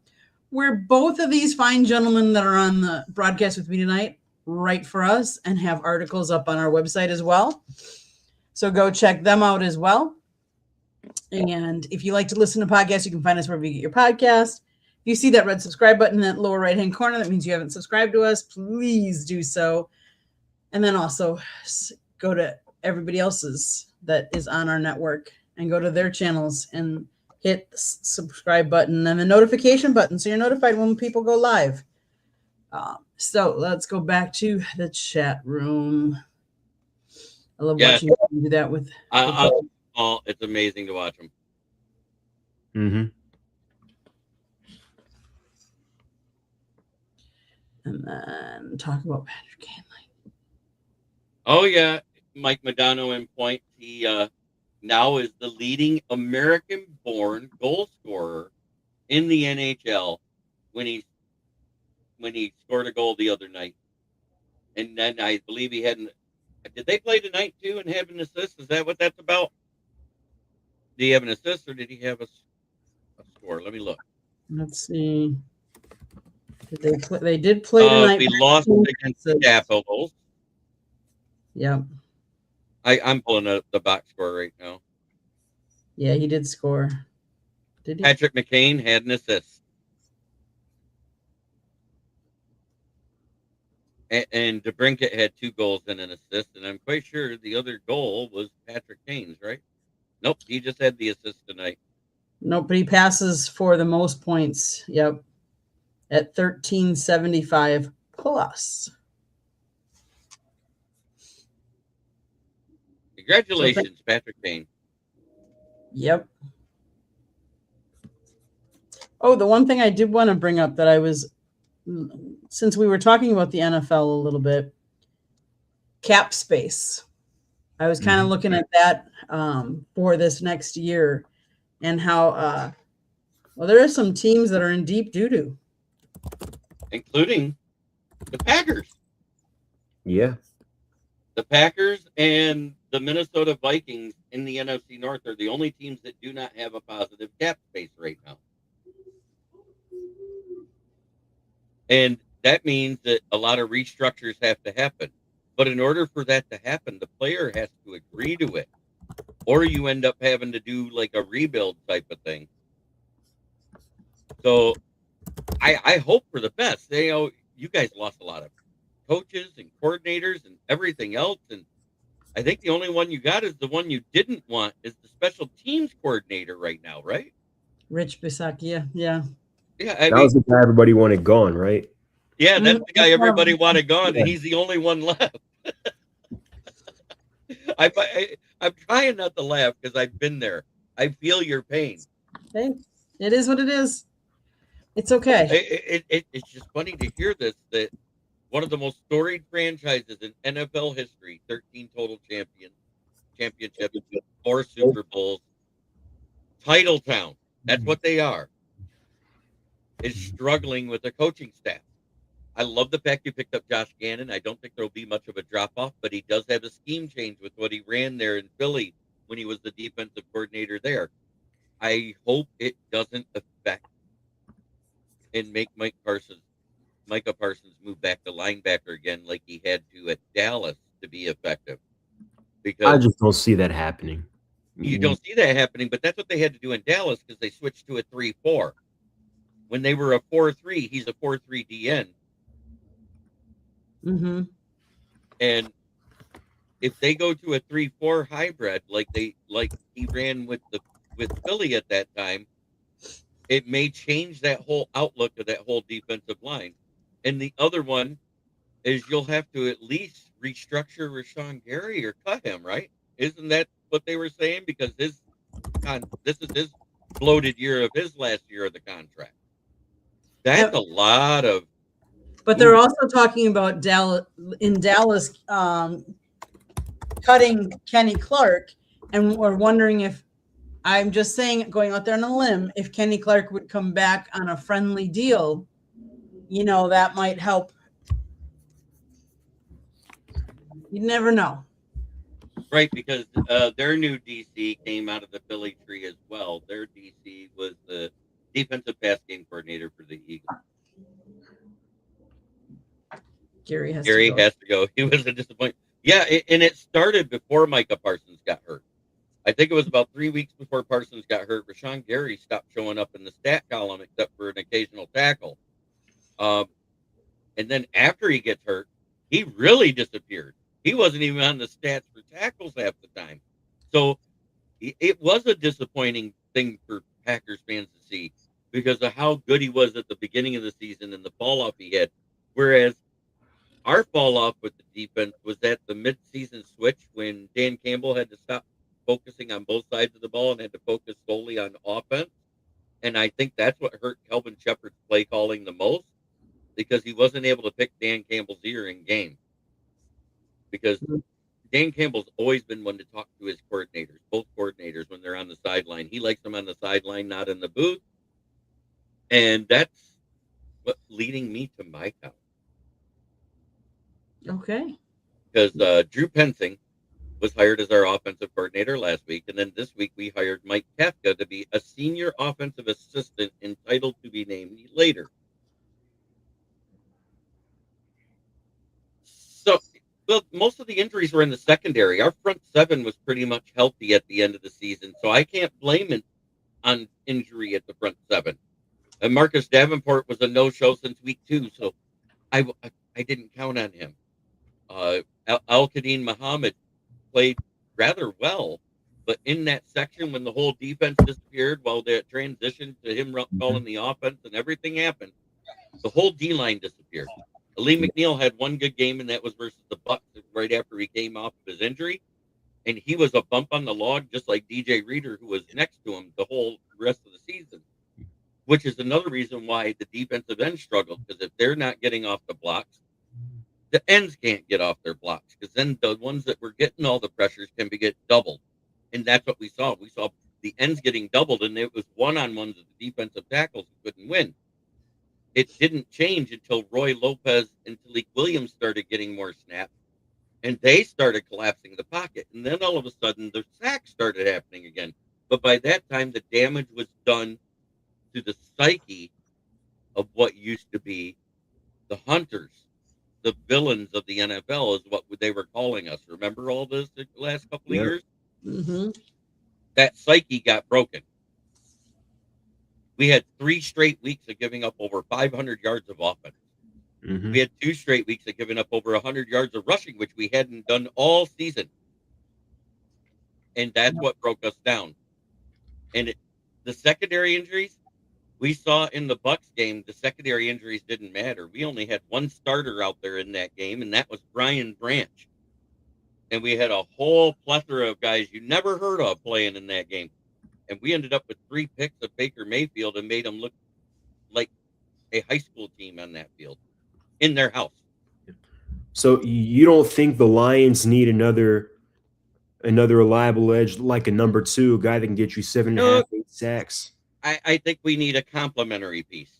[SPEAKER 1] where both of these fine gentlemen that are on the broadcast with me tonight write for us and have articles up on our website as well. So go check them out as well. And if you like to listen to podcasts, you can find us wherever you get your podcast. If you see that red subscribe button in that lower right-hand corner, that means you haven't subscribed to us. Please do so. And then also go to everybody else's that is on our network and go to their channels and hit the subscribe button and the notification button so you're notified when people go live. So let's go back to the chat room. I love watching you do that with.
[SPEAKER 3] It's amazing to watch them.
[SPEAKER 2] Mm-hmm.
[SPEAKER 1] And then talk about Patrick Cantlay.
[SPEAKER 3] Oh, yeah. Mike Modano in point. He now is the leading American-born goal scorer in the NHL when he scored a goal the other night. And then I believe he had did they play tonight, too, and have an assist? Is that what that's about? Did he have an assist, or did he have a score? Let me look.
[SPEAKER 1] Let's see. Did they play? They did play tonight.
[SPEAKER 3] We lost against the Capitals.
[SPEAKER 1] Yep.
[SPEAKER 3] I'm pulling up the box score right now.
[SPEAKER 1] Yeah, he did score. Did he?
[SPEAKER 3] Patrick McCain had an assist. And DeBrincat had 2 goals and an assist, and I'm quite sure the other goal was Patrick Kane's, right? Nope, he just had the assist tonight.
[SPEAKER 1] Nope, but he passes for the most points. Yep. At 1375 plus.
[SPEAKER 3] Congratulations, Patrick Kane.
[SPEAKER 1] Yep. Oh, the one thing I did want to bring up that I was, since we were talking about the NFL a little bit, cap space. I was kind of looking at that for this next year and how, well, there are some teams that are in deep doo-doo.
[SPEAKER 3] Including the Packers.
[SPEAKER 2] Yeah.
[SPEAKER 3] The Packers and the Minnesota Vikings in the NFC North are the only teams that do not have a positive cap space right now. And that means that a lot of restructures have to happen. But in order for that to happen, the player has to agree to it. Or you end up having to do like a rebuild type of thing. So I hope for the best. You guys lost a lot of coaches and coordinators and everything else. And I think the only one you got is the one you didn't want is the special teams coordinator right now, right?
[SPEAKER 1] Rich Bisaccia, yeah.
[SPEAKER 3] Yeah,
[SPEAKER 2] that was the guy everybody wanted gone, right?
[SPEAKER 3] Yeah, that's the guy everybody wanted gone, and he's the only one left. I'm trying not to laugh because I've been there. I feel your pain.
[SPEAKER 1] Hey, it is what it is. It's okay.
[SPEAKER 3] It's just funny to hear this, that one of the most storied franchises in NFL history, 13 total champions, championships, 4 Super Bowls. Title town. That's what they are. Is struggling with the coaching staff. I love the fact you picked up Josh Gannon. I don't think there'll be much of a drop off, but he does have a scheme change with what he ran there in Philly when he was the defensive coordinator there. I hope it doesn't affect and make Micah Parsons move back to linebacker again like he had to at Dallas to be effective. Because
[SPEAKER 2] I just don't see that happening.
[SPEAKER 3] you don't see that happening, but that's what they had to do in Dallas because they switched to a 3-4. When they were a 4-3, he's a 4-3 DN.
[SPEAKER 1] Mm-hmm.
[SPEAKER 3] And if they go to a 3-4 hybrid like he ran with Philly at that time, it may change that whole outlook of that whole defensive line. And the other one is you'll have to at least restructure Rashawn Gary or cut him, right? Isn't that what they were saying? Because this is his bloated year of his last year of the contract. That's a lot of.
[SPEAKER 1] But they're also talking about Dallas cutting Kenny Clark, and we're wondering if, I'm just saying, going out there on a limb, if Kenny Clark would come back on a friendly deal, that might help. You never know.
[SPEAKER 3] Right, because their new DC came out of the Philly tree as well. Their DC was the defensive pass game coordinator for the Eagles.
[SPEAKER 1] Gary has
[SPEAKER 3] to go. He was a disappointment. Yeah, and it started before Micah Parsons got hurt. I think it was about 3 weeks before Parsons got hurt. Rashawn Gary stopped showing up in the stat column except for an occasional tackle. And then after he gets hurt, he really disappeared. He wasn't even on the stats for tackles half the time. So it was a disappointing thing for Packers fans to see because of how good he was at the beginning of the season and the fall off he had. Whereas our fall off with the defense was at the mid-season switch when Dan Campbell had to stop focusing on both sides of the ball and had to focus solely on offense. And I think that's what hurt Kelvin Shepard's play calling the most because he wasn't able to pick Dan Campbell's ear in game. Because Dan Campbell's always been one to talk to his coordinators, both coordinators, when they're on the sideline. He likes them on the sideline, not in the booth. And that's what leading me to my count.
[SPEAKER 1] Okay.
[SPEAKER 3] Because Drew Pensing was hired as our offensive coordinator last week. And then this week we hired Mike Kafka to be a senior offensive assistant entitled to be named later. So, well, most of the injuries were in the secondary. Our front seven was pretty much healthy at the end of the season. So I can't blame it on injury at the front seven. And Marcus Davenport was a no-show since week 2. So I didn't count on him. Al-Qadim Muhammad played rather well, but in that section when the whole defense disappeared while they transitioned to him calling the offense and everything happened, the whole D-line disappeared. Lee McNeil had one good game, and that was versus the Bucs right after he came off of his injury, and he was a bump on the log just like DJ Reader, who was next to him the whole rest of the season, which is another reason why the defensive end struggled, because if they're not getting off the blocks, the ends can't get off their blocks, because then the ones that were getting all the pressures can get doubled. And that's what we saw. We saw the ends getting doubled, and it was one-on-ones of the defensive tackles who couldn't win. It didn't change until Roy Lopez and Talik Williams started getting more snaps, and they started collapsing the pocket. And then all of a sudden, the sacks started happening again. But by that time, the damage was done to the psyche of what used to be the hunters. The villains of the NFL is what they were calling us. Remember all this the last couple of years?
[SPEAKER 1] Mm-hmm.
[SPEAKER 3] That psyche got broken. We had 3 straight weeks of giving up over 500 yards of offense.
[SPEAKER 2] Mm-hmm.
[SPEAKER 3] We had 2 straight weeks of giving up over 100 yards of rushing, which we hadn't done all season. And that's what broke us down. And the secondary injuries, we saw in the Bucs game, the secondary injuries didn't matter. We only had one starter out there in that game, and that was Brian Branch. And we had a whole plethora of guys you never heard of playing in that game. And we ended up with 3 picks of Baker Mayfield and made them look like a high school team on that field in their house.
[SPEAKER 2] So you don't think the Lions need another Another reliable edge, like a number 2, a guy that can get you 7.5, 8 sacks.
[SPEAKER 3] I think we need a complimentary piece.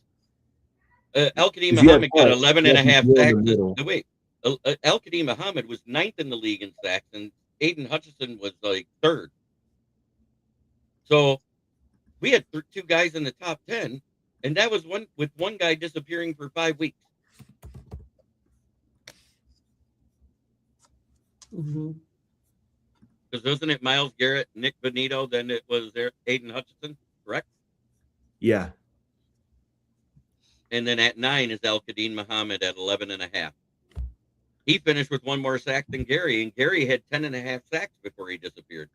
[SPEAKER 3] Al-Qadim
[SPEAKER 2] 'Cause you have
[SPEAKER 3] Muhammad got 11 and a half
[SPEAKER 2] in the
[SPEAKER 3] sacks.
[SPEAKER 2] middle.
[SPEAKER 3] No, wait. Al-Qadim Muhammad was 9th in the league in sacks, and Aiden Hutchinson was like 3rd. So we had 2 guys in the top 10, and that was with one guy disappearing for 5 weeks.
[SPEAKER 1] Mm-hmm.
[SPEAKER 3] Because wasn't it Myles Garrett, Nick Benito, then it was Aiden Hutchinson, correct?
[SPEAKER 2] Yeah.
[SPEAKER 3] And then at 9 is Al-Qadim Muhammad at 11 and a half. He finished with 1 more sack than Gary, and Gary had 10 and a half sacks before he disappeared.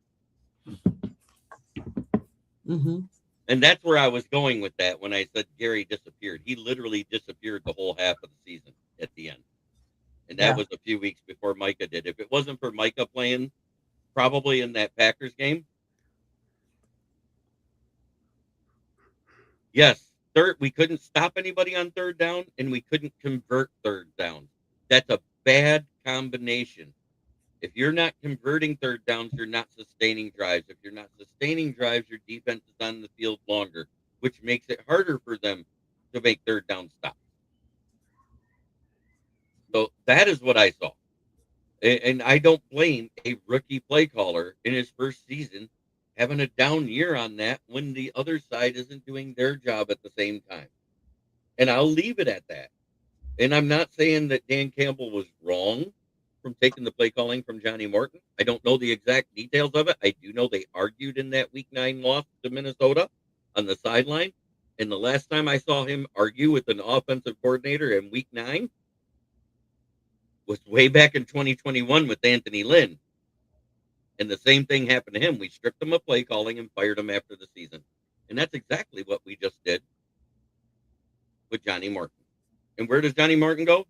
[SPEAKER 1] Mm-hmm.
[SPEAKER 3] And that's where I was going with that when I said Gary disappeared. He literally disappeared the whole half of the season at the end. And that was a few weeks before Micah did. If it wasn't for Micah playing probably in that Packers game, yes, we couldn't stop anybody on 3rd down, and we couldn't convert 3rd down. That's a bad combination. If you're not converting 3rd downs, you're not sustaining drives. If you're not sustaining drives, your defense is on the field longer, which makes it harder for them to make 3rd down stops. So that is what I saw. And I don't blame a rookie play caller in his first season having a down year on that when the other side isn't doing their job at the same time. And I'll leave it at that. And I'm not saying that Dan Campbell was wrong from taking the play calling from Johnny Morton. I don't know the exact details of it. I do know they argued in that Week 9 loss to Minnesota on the sideline. And the last time I saw him argue with an offensive coordinator in Week 9 was way back in 2021 with Anthony Lynn. And the same thing happened to him. We stripped him of play calling and fired him after the season. And that's exactly what we just did with Johnny Morton. And where does Johnny Morton go?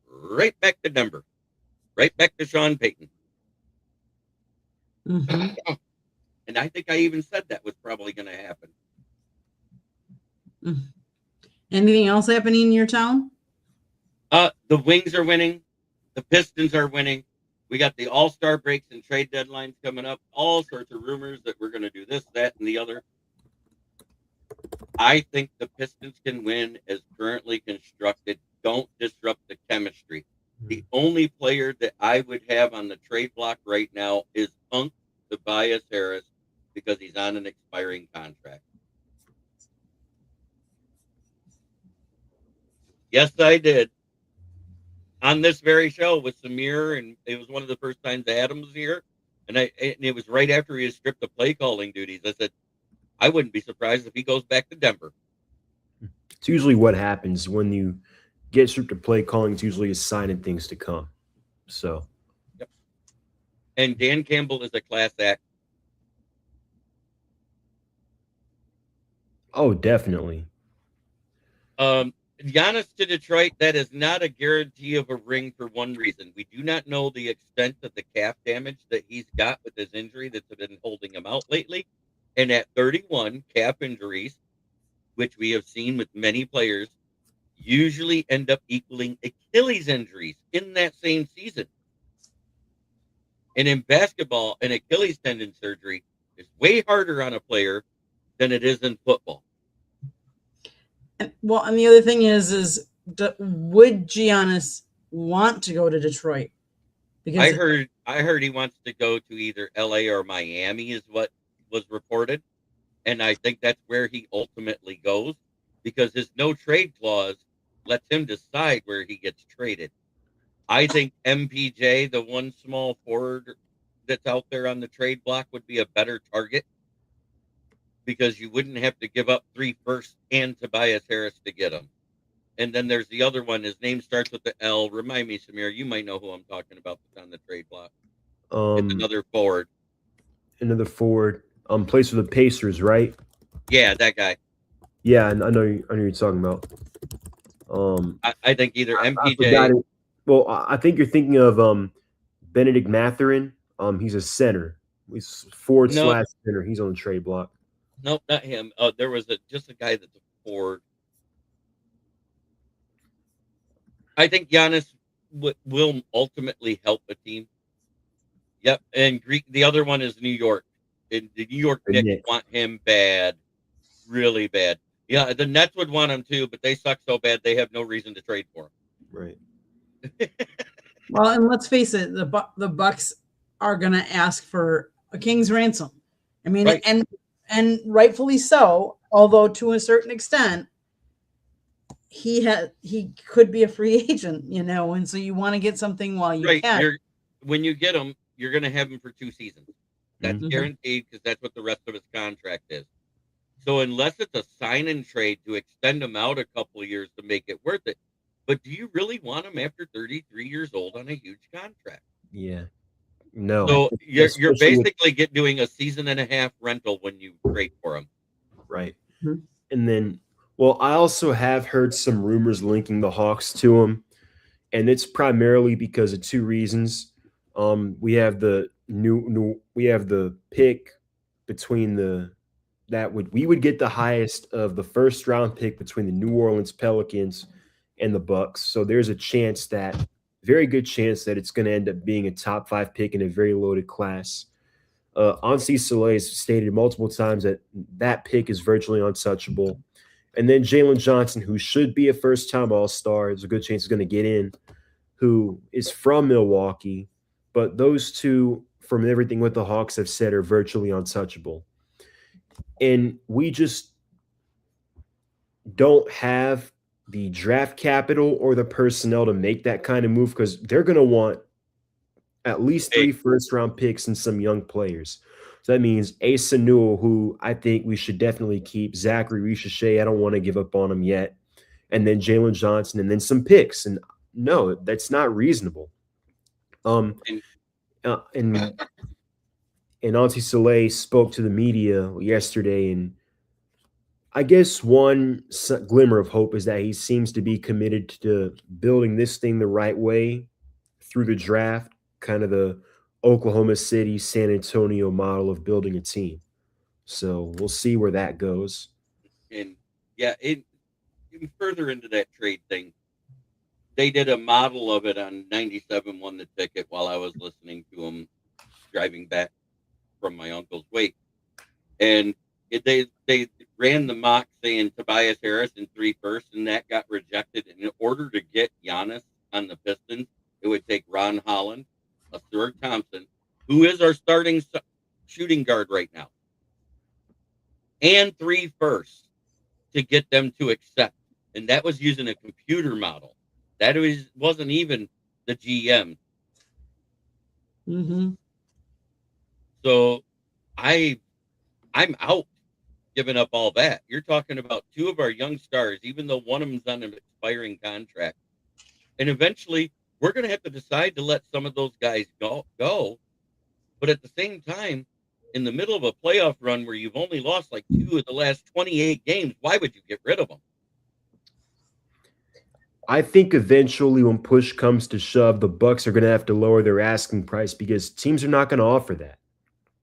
[SPEAKER 3] Right back to Denver. Right back to Sean Payton.
[SPEAKER 1] Mm-hmm.
[SPEAKER 3] And I think I even said that was probably going to happen.
[SPEAKER 1] Anything else happening in your town?
[SPEAKER 3] The Wings are winning. The Pistons are winning. We got the all-star breaks and trade deadlines coming up. All sorts of rumors that we're going to do this, that, and the other. I think the Pistons can win as currently constructed. Don't disrupt the chemistry. The only player that I would have on the trade block right now is Tobias Harris because he's on an expiring contract. Yes, I did. On this very show with Samir, and it was one of the first times Adam was here, and it was right after he was stripped of play calling duties. I said, I wouldn't be surprised if he goes back to Denver.
[SPEAKER 2] It's usually what happens when you get stripped of play calling. It's usually a sign of things to come. So,
[SPEAKER 3] yep. And Dan Campbell is a class act.
[SPEAKER 2] Oh, definitely.
[SPEAKER 3] Giannis to Detroit, that is not a guarantee of a ring for one reason. We do not know the extent of the calf damage that he's got with his injury that's been holding him out lately. And at 31, calf injuries, which we have seen with many players, usually end up equaling Achilles injuries in that same season. And in basketball, an Achilles tendon surgery is way harder on a player than it is in football.
[SPEAKER 1] Well, and the other thing is would Giannis want to go to Detroit?
[SPEAKER 3] Because I heard he wants to go to either LA or Miami is what was reported. And I think that's where he ultimately goes because his no trade clause lets him decide where he gets traded. I think MPJ, the one small forward that's out there on the trade block, would be a better target because you wouldn't have to give up 3 firsts and Tobias Harris to get him. And then there's the other one. His name starts with the L. Remind me, Samir, you might know who I'm talking about that's on the trade block. It's another forward.
[SPEAKER 2] Another forward. Plays for the Pacers, right?
[SPEAKER 3] Yeah, that guy.
[SPEAKER 2] Yeah, I know you're talking about.
[SPEAKER 3] I think either MPJ.
[SPEAKER 2] I think you're thinking of Benedict Mathurin. He's a center. He's forward / center. He's on the trade block.
[SPEAKER 3] Nope, not him. There was just a guy that's a forward. I think Giannis will ultimately help a team. Yep, and the other one is New York. And the New York Knicks want him bad, really bad. Yeah, the Nets would want him too, but they suck so bad they have no reason to trade for him.
[SPEAKER 2] Right.
[SPEAKER 1] Well, and let's face it, the Bucks are going to ask for a king's ransom. I mean,
[SPEAKER 3] Right.
[SPEAKER 1] and rightfully so. Although to a certain extent, he could be a free agent, and so you want to get something while you can.
[SPEAKER 3] When you get him, you're going to have him for 2 seasons. That's
[SPEAKER 1] Mhm.
[SPEAKER 3] guaranteed because that's what the rest of his contract is. So unless it's a sign and trade to extend him out a couple of years to make it worth it, but do you really want him after 33 years old on a huge contract?
[SPEAKER 2] Yeah. No.
[SPEAKER 3] So you're basically doing a season and a half rental when you trade for him.
[SPEAKER 2] Right.
[SPEAKER 1] Mhm.
[SPEAKER 2] And then, well, I also have heard some rumors linking the Hawks to him, and it's primarily because of 2 reasons. We have the we have the pick between we would get the highest of the first round pick between the New Orleans Pelicans and the Bucks. So there's a very good chance that it's going to end up being a top 5 pick in a very loaded class. Ansi Soleil has stated multiple times that pick is virtually untouchable. And then Jalen Johnson, who should be a first-time All-Star, there's a good chance he's going to get in, who is from Milwaukee. But those two, from everything what the Hawks have said, are virtually untouchable. And we just don't have the draft capital or the personnel to make that kind of move because they're going to want at least 3 first-round picks and some young players. So that means Asa Newell, who I think we should definitely keep. Zachary Richeche, I don't want to give up on him yet. And then Jalen Johnson, and then some picks. And no, that's not reasonable. And Ansi Soleil spoke to the media yesterday, and I guess one glimmer of hope is that he seems to be committed to building this thing the right way through the draft, kind of the Oklahoma City, San Antonio model of building a team. So we'll see where that goes.
[SPEAKER 3] And yeah, even further into that trade thing, they did a model of it on 97 Won the Ticket while I was listening to him driving back from my uncle's wake. And they ran the mock saying Tobias Harris in 3 firsts, and that got rejected. And in order to get Giannis on the Pistons, it would take Ron Holland, Ausar Thompson, who is our starting shooting guard right now, and 3 firsts to get them to accept. And that was using a computer model. That wasn't even the GM.
[SPEAKER 1] Mm-hmm.
[SPEAKER 3] So I'm out giving up all that. You're talking about 2 of our young stars, even though one of them's on an expiring contract. And eventually we're going to have to decide to let some of those guys go. But at the same time, in the middle of a playoff run where you've only lost like 2 of the last 28 games, why would you get rid of them?
[SPEAKER 2] I think eventually when push comes to shove, the Bucks are going to have to lower their asking price because teams are not going to offer that.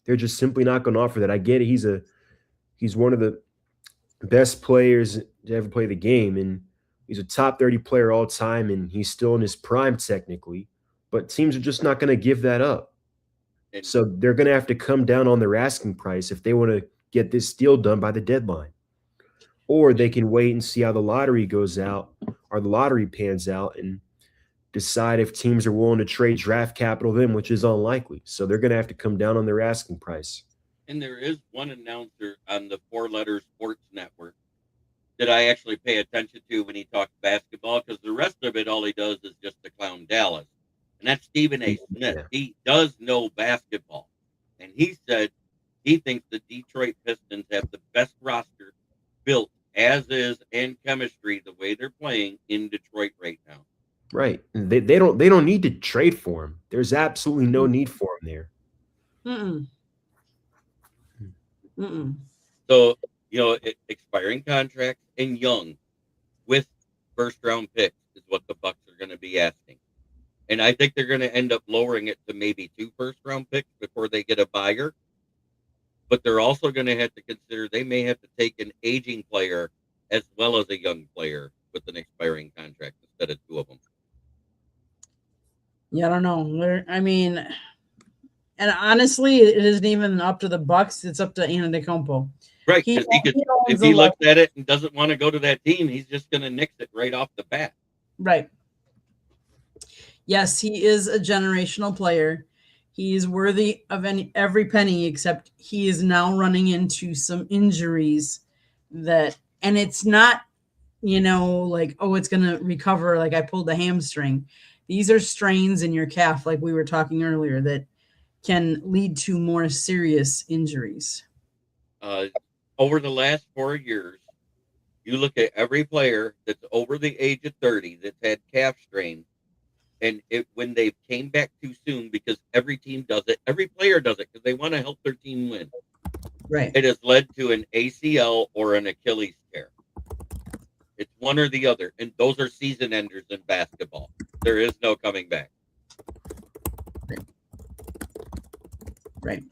[SPEAKER 2] They're just simply not going to offer that. I get it. He's one of the best players to ever play the game, and he's a top 30 player all time, and he's still in his prime technically, but teams are just not going to give that up. So they're going to have to come down on their asking price if they want to get this deal done by the deadline. Or they can wait and see how the lottery goes out or the lottery pans out and decide if teams are willing to trade draft capital then, which is unlikely. So they're going to have to come down on their asking price.
[SPEAKER 3] And there is one announcer on the 4 Letter Sports Network that I actually pay attention to when he talks basketball, because the rest of it, all he does is just to clown Dallas. And that's Stephen A. Smith. Yeah. He does know basketball. And he said he thinks the Detroit Pistons have the best roster built as is and chemistry the way they're playing in Detroit right now.
[SPEAKER 2] Right. They don't need to trade for him. There's absolutely no need for him there.
[SPEAKER 1] Mm-mm. Mm-mm.
[SPEAKER 3] So, expiring contracts and young with first round picks is what the Bucks are going to be asking. And I think they're going to end up lowering it to maybe 2 first round picks before they get a buyer. But they're also going to have to consider they may have to take an aging player as well as a young player with an expiring contract instead of 2 of them.
[SPEAKER 1] Yeah, I don't know. I mean, And honestly, it isn't even up to the Bucks. It's up to Antetokounmpo.
[SPEAKER 3] Right,
[SPEAKER 1] He,
[SPEAKER 3] because
[SPEAKER 1] he
[SPEAKER 3] if
[SPEAKER 1] owns
[SPEAKER 3] he
[SPEAKER 1] the
[SPEAKER 3] looks at it and doesn't want to go to that team, he's just going to nix it right off the bat.
[SPEAKER 1] Right. Yes, he is a generational player. He is worthy of every penny, except he is now running into some injuries that, and it's not, like, oh, it's going to recover. Like I pulled a hamstring. These are strains in your calf, like we were talking earlier, that can lead to more serious injuries.
[SPEAKER 3] Over the last 4 years, you look at every player that's over the age of 30 that's had calf strain, and when they came back too soon, because every team does it, every player does it because they want to help their team win.
[SPEAKER 1] Right.
[SPEAKER 3] It has led to an ACL or an Achilles tear. It's one or the other, and those are season enders in basketball. There is no coming back.
[SPEAKER 1] Right.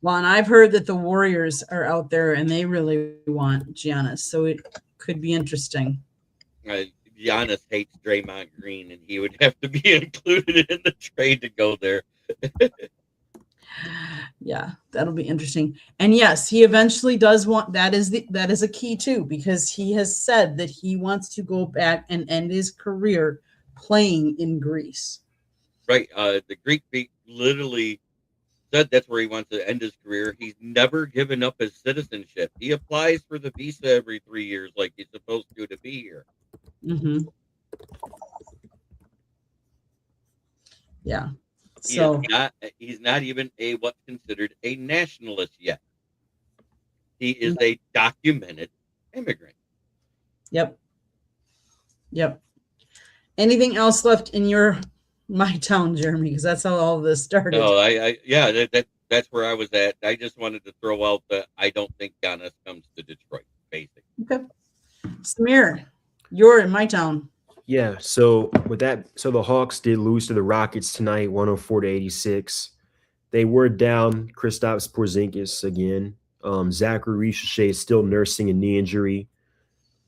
[SPEAKER 1] Well, and I've heard that the Warriors are out there and they really want Giannis, so it could be interesting.
[SPEAKER 3] Giannis hates Draymond Green, and he would have to be included in the trade to go there.
[SPEAKER 1] Yeah, that'll be interesting. And yes, he eventually does want, that is a key too, because he has said that he wants to go back and end his career playing in Greece.
[SPEAKER 3] Right. The Greek beat literally said that's where he wants to end his career. He's never given up his citizenship. He applies for the visa every 3 years like he's supposed to be here.
[SPEAKER 1] Mm-hmm. Yeah. So
[SPEAKER 3] he's not even what's considered a nationalist yet. He is a documented immigrant.
[SPEAKER 1] Yep. Anything else left in your my town, Jeremy? Because that's how all this started.
[SPEAKER 3] No, that's where I was at. I just wanted to throw out that I don't think Giannis comes to Detroit. Basically.
[SPEAKER 1] Okay. Samir, you're in my town.
[SPEAKER 2] Yeah, so with that, so the Hawks did lose to the Rockets tonight, 104-86. They were down Kristaps Porzingis again. Zachary Ricochet is still nursing a knee injury.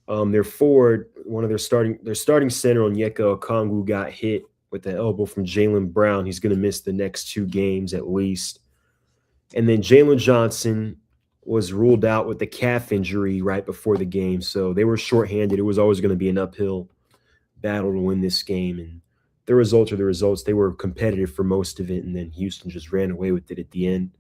[SPEAKER 2] Their forward, their starting center Onyeka Okongwu got hit with the elbow from Jaylen Brown. He's going to miss the next 2 games at least. And then Jalen Johnson was ruled out with the calf injury right before the game, so they were shorthanded. It was always going to be an uphill battle to win this game, and the results are the results. They were competitive for most of it, and then Houston just ran away with it at the end.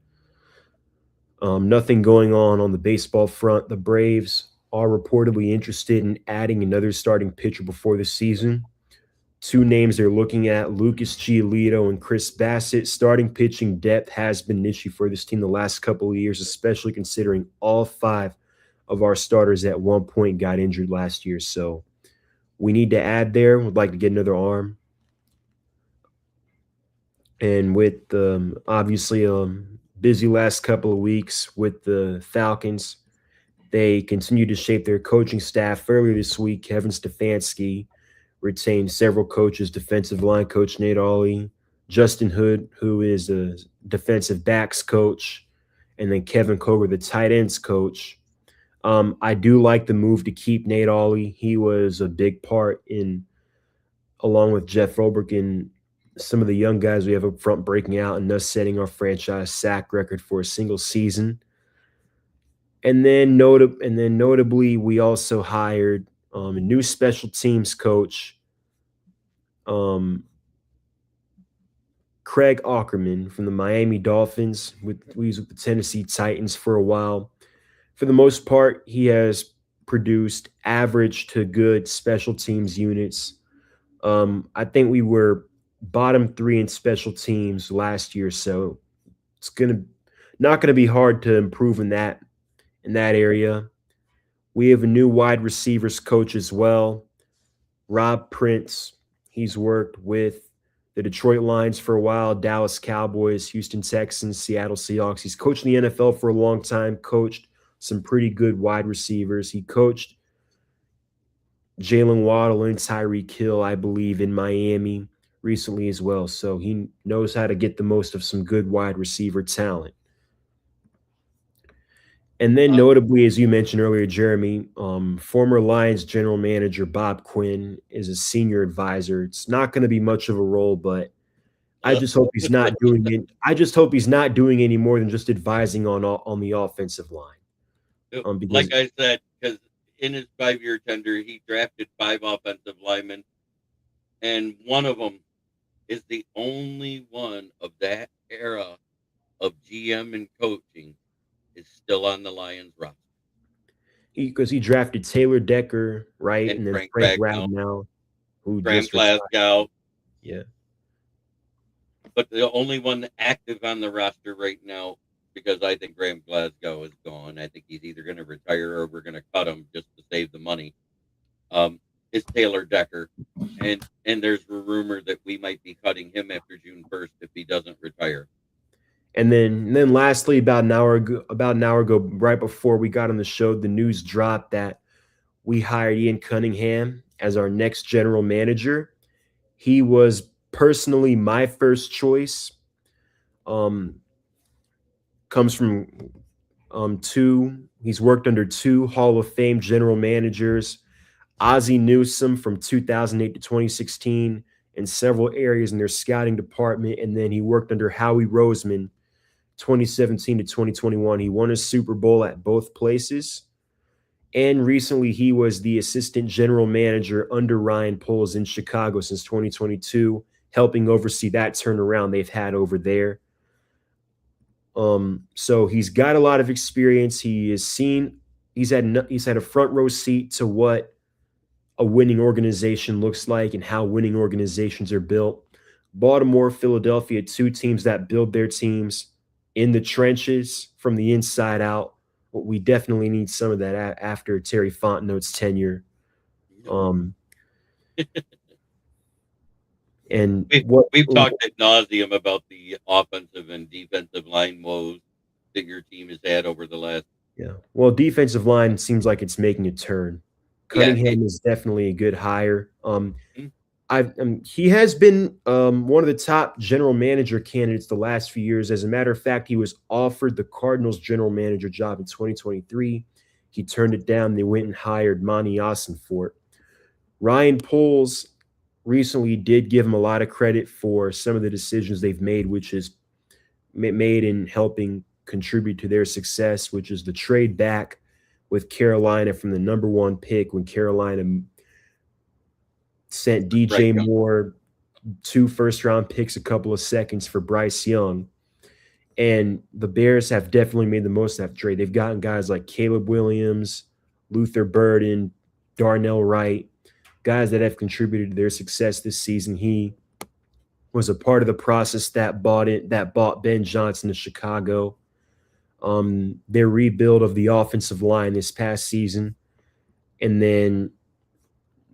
[SPEAKER 2] Nothing going on the baseball front. The Braves are reportedly interested in adding another starting pitcher before the season. 2 names they're looking at, Lucas Giolito and Chris Bassett. Starting pitching depth has been an issue for this team the last couple of years, especially considering all 5 of our starters at one point got injured last year. So we need to add there. Would like to get another arm. And with obviously busy last couple of weeks with the Falcons, they continue to shape their coaching staff. Earlier this week, Kevin Stefanski retained several coaches, defensive line coach Nate Ollie, Justin Hood, who is a defensive backs coach, and then Kevin Koger, the tight ends coach. I do like the move to keep Nate Ollie. He was a big part along with Jeff Ulbrich, and some of the young guys we have up front breaking out and us setting our franchise sack record for a single season. And then notably, we also hired a new special teams coach, Craig Aukerman from the Miami Dolphins. He was with the Tennessee Titans for a while. For the most part, he has produced average to good special teams units. I think we were bottom 3 in special teams last year, so it's not gonna be hard to improve in that area. We have a new wide receivers coach as well, Rob Prince. He's worked with the Detroit Lions for a while, Dallas Cowboys, Houston Texans, Seattle Seahawks. He's coached in the NFL for a long time, coached some pretty good wide receivers. He coached Jalen Waddle and Tyreek Hill, I believe, in Miami recently as well. So he knows how to get the most of some good wide receiver talent. And then notably, as you mentioned earlier, Jeremy, former Lions general manager Bob Quinn is a senior advisor. It's not going to be much of a role, but I just hope he's not doing it. I just hope he's not doing any more than just advising on the offensive line. Because,
[SPEAKER 3] like I said, because in his 5-year tender, he drafted 5 offensive linemen, and one of them is the only one of that era of GM and coaching is still on the Lions roster.
[SPEAKER 2] because he drafted Taylor Decker, right,
[SPEAKER 3] And
[SPEAKER 2] and then
[SPEAKER 3] Frank
[SPEAKER 2] Frank
[SPEAKER 3] Ragnow.
[SPEAKER 2] Ragnow, who
[SPEAKER 3] Graham
[SPEAKER 2] just retired.
[SPEAKER 3] Glasgow.
[SPEAKER 2] Yeah.
[SPEAKER 3] But the only one active on the roster right now, because I think Graham Glasgow is gone. I think he's either going to retire or we're going to cut him just to save the money. Is Taylor Decker, and there's a rumor that we might be cutting him after June 1st if he doesn't retire.
[SPEAKER 2] And then lastly, about an hour ago, right before we got on the show, the news dropped that we hired Ian Cunningham as our next general manager. He was personally my first choice. Comes from he's worked under 2 Hall of Fame general managers, Ozzie Newsome from 2008 to 2016 in several areas in their scouting department, and then he worked under Howie Roseman 2017 to 2021. He won a Super Bowl at both places. And recently, he was the assistant general manager under Ryan Poles in Chicago since 2022, helping oversee that turnaround they've had over there. So he's got a lot of experience. He's had a front row seat to what a winning organization looks like and how winning organizations are built. Baltimore, Philadelphia, 2 teams that build their teams in the trenches from the inside out. We definitely need some of that after Terry Fontenot's tenure. And
[SPEAKER 3] we've talked ad nauseum about the offensive and defensive line woes that your team has had over the last.
[SPEAKER 2] Yeah. Well, defensive line seems like it's making a turn. Cunningham is definitely a good hire. He has been one of the top general manager candidates the last few years. As a matter of fact, he was offered the Cardinals general manager job in 2023. He turned it down. They went and hired Monty Ossenfort. Ryan Poles recently did give him a lot of credit for some of the decisions they've made, which is made in helping contribute to their success, which is the trade back with Carolina from the number 1 pick when Carolina sent DJ Moore, 2 first-round picks, a couple of seconds for Bryce Young. And the Bears have definitely made the most of that trade. They've gotten guys like Caleb Williams, Luther Burden, Darnell Wright, guys that have contributed to their success this season. He was a part of the process that bought Ben Johnson to Chicago. Their rebuild of the offensive line this past season. And then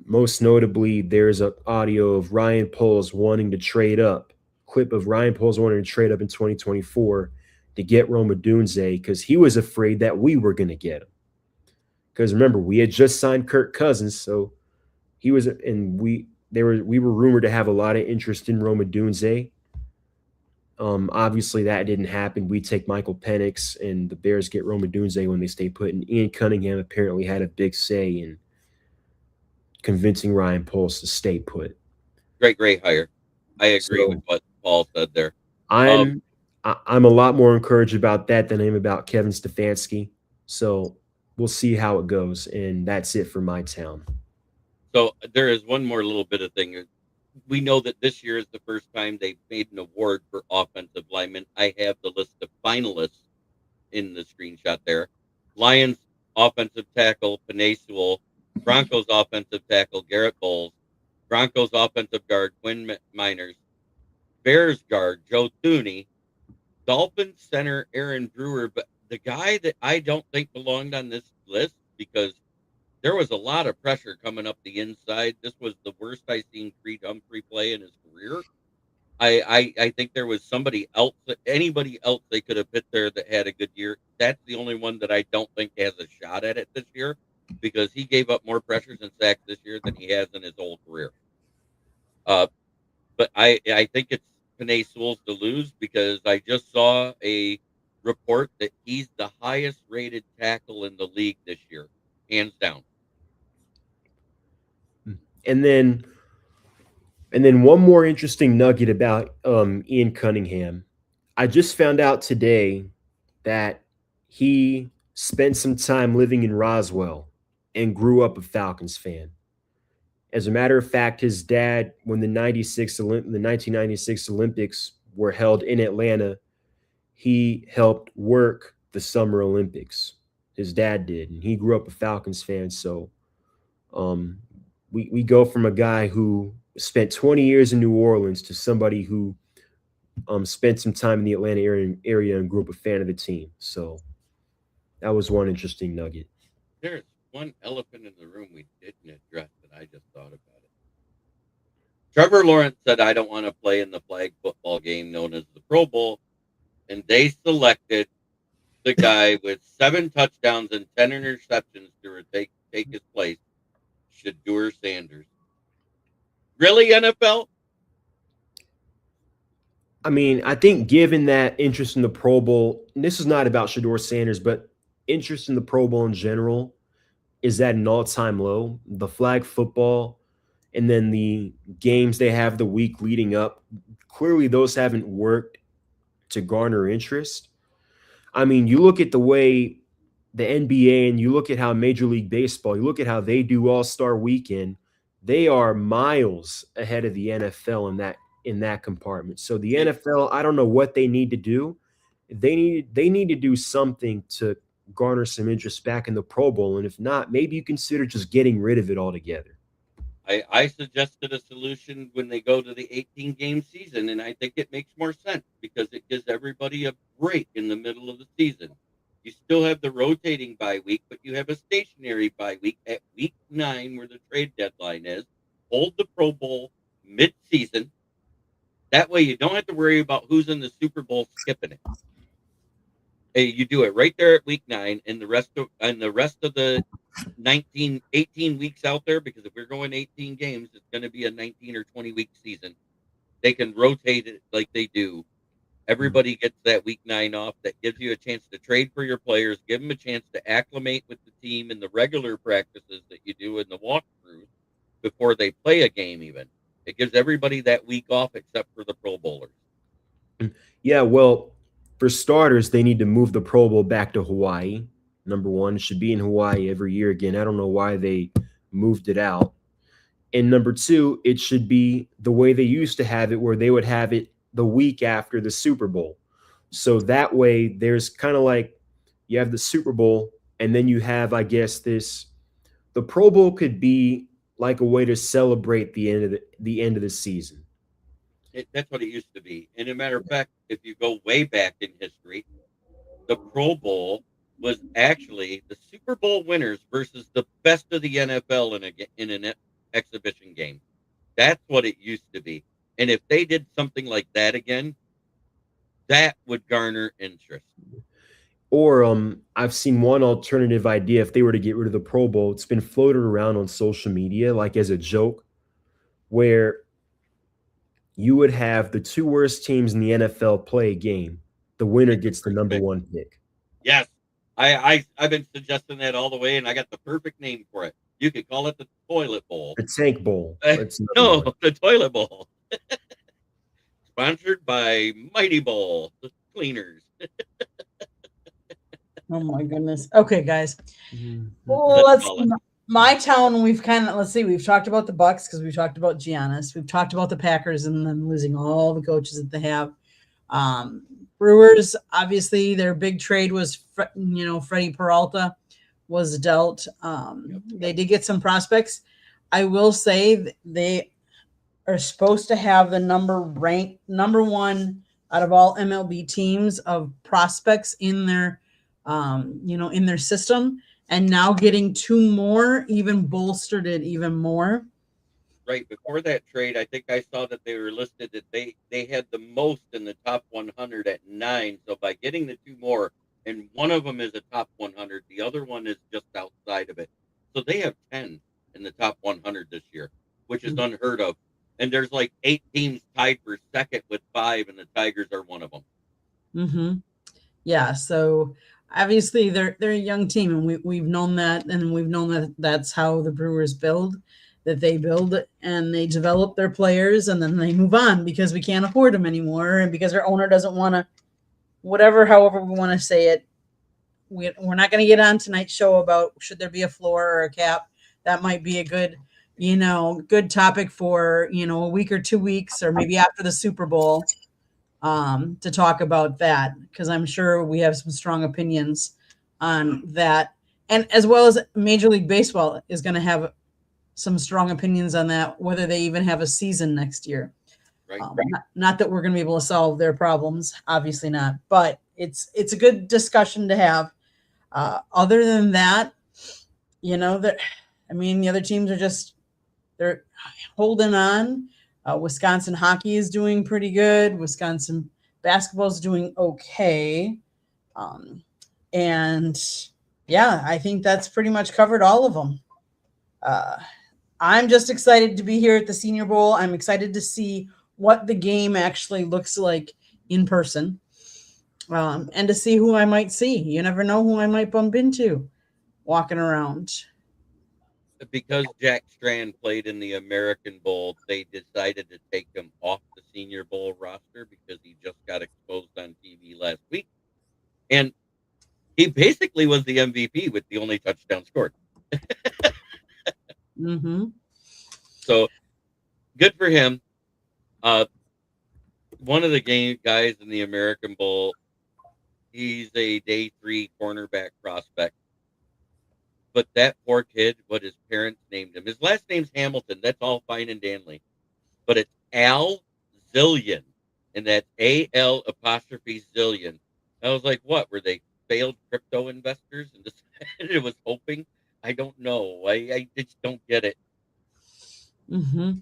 [SPEAKER 2] most notably, there's an audio of Ryan Poles wanting to trade up, clip of Ryan Poles wanting to trade up in 2024 to get Rome Odunze because he was afraid that we were going to get him. Because remember, we had just signed Kirk Cousins, so we were rumored to have a lot of interest in Rome Odunze. Obviously, that didn't happen. We take Michael Penix, and the Bears get Rome Odunze when they stay put. And Ian Cunningham apparently had a big say in convincing Ryan Poles to stay put.
[SPEAKER 3] Great hire. I agree with what Paul said there.
[SPEAKER 2] I'm a lot more encouraged about that than I am about Kevin Stefanski. So we'll see how it goes, and that's it for my town.
[SPEAKER 3] So there is one more little bit of thing. We know that this year is the first time they've made an award for offensive linemen. I have the list of finalists in the screenshot there. Lions offensive tackle Penei Sewell, Broncos offensive tackle Garrett Bowles, Broncos offensive guard Quinn Miners, Bears guard Joe Thuney, Dolphins center Aaron Brewer. But the guy that I don't think belonged on this list because there was a lot of pressure coming up the inside. This was the worst I've seen Creed Humphrey play in his career. I think there was anybody else they could have put there that had a good year. That's the only one that I don't think has a shot at it this year because he gave up more pressures and sacks this year than he has in his whole career. But I think it's Penei Sewell's to lose because I just saw a report that he's the highest rated tackle in the league this year, hands down.
[SPEAKER 2] And then And then one more interesting nugget about Ian Cunningham. I just found out today that he spent some time living in Roswell and grew up a Falcons fan. As a matter of fact, his dad, when the 1996 Olympics were held in Atlanta, he helped work the Summer Olympics. His dad did, and he grew up a Falcons fan. So um, we go from a guy who spent 20 years in New Orleans to somebody who spent some time in the Atlanta area and grew up a fan of the team. So that was one interesting nugget.
[SPEAKER 3] There's one elephant in the room we didn't address that I just thought about it. Trevor Lawrence said, I don't want to play in the flag football game known as the Pro Bowl. And they selected the guy with 7 touchdowns and 10 interceptions to take his place, Shedeur Sanders. Really, NFL?
[SPEAKER 2] I mean, I think given that interest in the Pro Bowl, and this is not about Shedeur Sanders, but interest in the Pro Bowl in general is at an all-time low. The flag football and then the games they have the week leading up, clearly those haven't worked to garner interest. I mean, you look at the way the NBA and you look at how Major League Baseball, you look at how they do All-Star Weekend, they are miles ahead of the NFL in that compartment. So the NFL, I don't know what they need to do. They need to do something to garner some interest back in the Pro Bowl. And if not, maybe you consider just getting rid of it altogether.
[SPEAKER 3] I suggested a solution when they go to the 18-game season, and I think it makes more sense because it gives everybody a break in the middle of the season. You still have the rotating bye week, but you have a stationary bye week at week 9 where the trade deadline is. Hold the Pro Bowl mid-season. That way you don't have to worry about who's in the Super Bowl skipping it. Hey, you do it right there at week 9 and the rest of the 18 weeks out there, because if we're going 18 games, it's going to be a 19 or 20 week season. They can rotate it like they do. Everybody gets that week 9 off. That gives you a chance to trade for your players, give them a chance to acclimate with the team in the regular practices that you do in the walkthrough before they play a game even. It gives everybody that week off except for the Pro Bowlers.
[SPEAKER 2] Yeah, well, for starters, they need to move the Pro Bowl back to Hawaii. Number one, it should be in Hawaii every year again. I don't know why they moved it out. And number two, it should be the way they used to have it, where they would have it the week after the Super Bowl. So that way there's kind of like you have the Super Bowl and then you have, I guess, the Pro Bowl could be like a way to celebrate the end of the season.
[SPEAKER 3] That's what it used to be. And a matter of fact, if you go way back in history, the Pro Bowl was actually the Super Bowl winners versus the best of the NFL in an exhibition game. That's what it used to be. And if they did something like that again, that would garner interest.
[SPEAKER 2] Or I've seen one alternative idea. If they were to get rid of the Pro Bowl, it's been floated around on social media like as a joke, where you would have the 2 worst teams in the NFL play a game. The winner gets the number 1 pick.
[SPEAKER 3] Yes. I've been suggesting that all the way, and I got the perfect name for it. You could call it the Toilet Bowl.
[SPEAKER 2] The Tank Bowl.
[SPEAKER 3] No, the Toilet Bowl. Sponsored by Mighty Bowl, the cleaners.
[SPEAKER 1] Oh my goodness. Okay, guys.
[SPEAKER 2] Mm-hmm.
[SPEAKER 1] My town, we've talked about the Bucks because we've talked about Giannis. We've talked about the Packers and them losing all the coaches that they have. Brewers, obviously, their big trade was, Freddie Peralta was dealt. They did get some prospects. I will say they are supposed to have the number 1 out of all MLB teams of prospects in their, in their system. And now getting 2 more even bolstered it even more.
[SPEAKER 3] Right before that trade, I think I saw that they were listed that they had the most in the top 100 at 9. So by getting the 2 more, and one of them is a top 100, the other one is just outside of it. So they have 10 in the top 100 this year, which is unheard of. And there's like 8 teams tied for second with 5, and the Tigers are one of them.
[SPEAKER 1] Mm-hmm. Yeah. So obviously they're a young team, and we've known that, and we've known that that's how the Brewers build. that they build and they develop their players and then they move on because we can't afford them anymore and because our owner doesn't want to, however we want to say it. We're not going to get on tonight's show about should there be a floor or a cap. That might be a good, good topic for, a week or 2 weeks or maybe after the Super Bowl to talk about that, because I'm sure we have some strong opinions on that. And as well as Major League Baseball is going to have some strong opinions on that, whether they even have a season next year.
[SPEAKER 3] Right.
[SPEAKER 1] Not that we're going to be able to solve their problems, obviously not, but it's a good discussion to have. Other than that, the other teams are they're holding on. Wisconsin hockey is doing pretty good. Wisconsin basketball is doing okay. And yeah, I think that's pretty much covered all of them. I'm just excited to be here at the Senior Bowl. I'm excited to see what the game actually looks like in person, and to see who I might see. You never know who I might bump into walking around.
[SPEAKER 3] Because Jack Strand played in the American Bowl, they decided to take him off the Senior Bowl roster because he just got exposed on TV last week. And he basically was the MVP with the only touchdown scored.
[SPEAKER 1] Mm-hmm.
[SPEAKER 3] So good for him. One of the guys in the American Bowl, he's a day 3 cornerback prospect. But that poor kid, what his parents named him, his last name's Hamilton. That's all fine and dandy. But it's Al Zillion. And that's A-L apostrophe Zillion. I was like, what? Were they failed crypto investors and decided it was hoping? I don't know. I just don't get it.
[SPEAKER 1] Mm-hmm.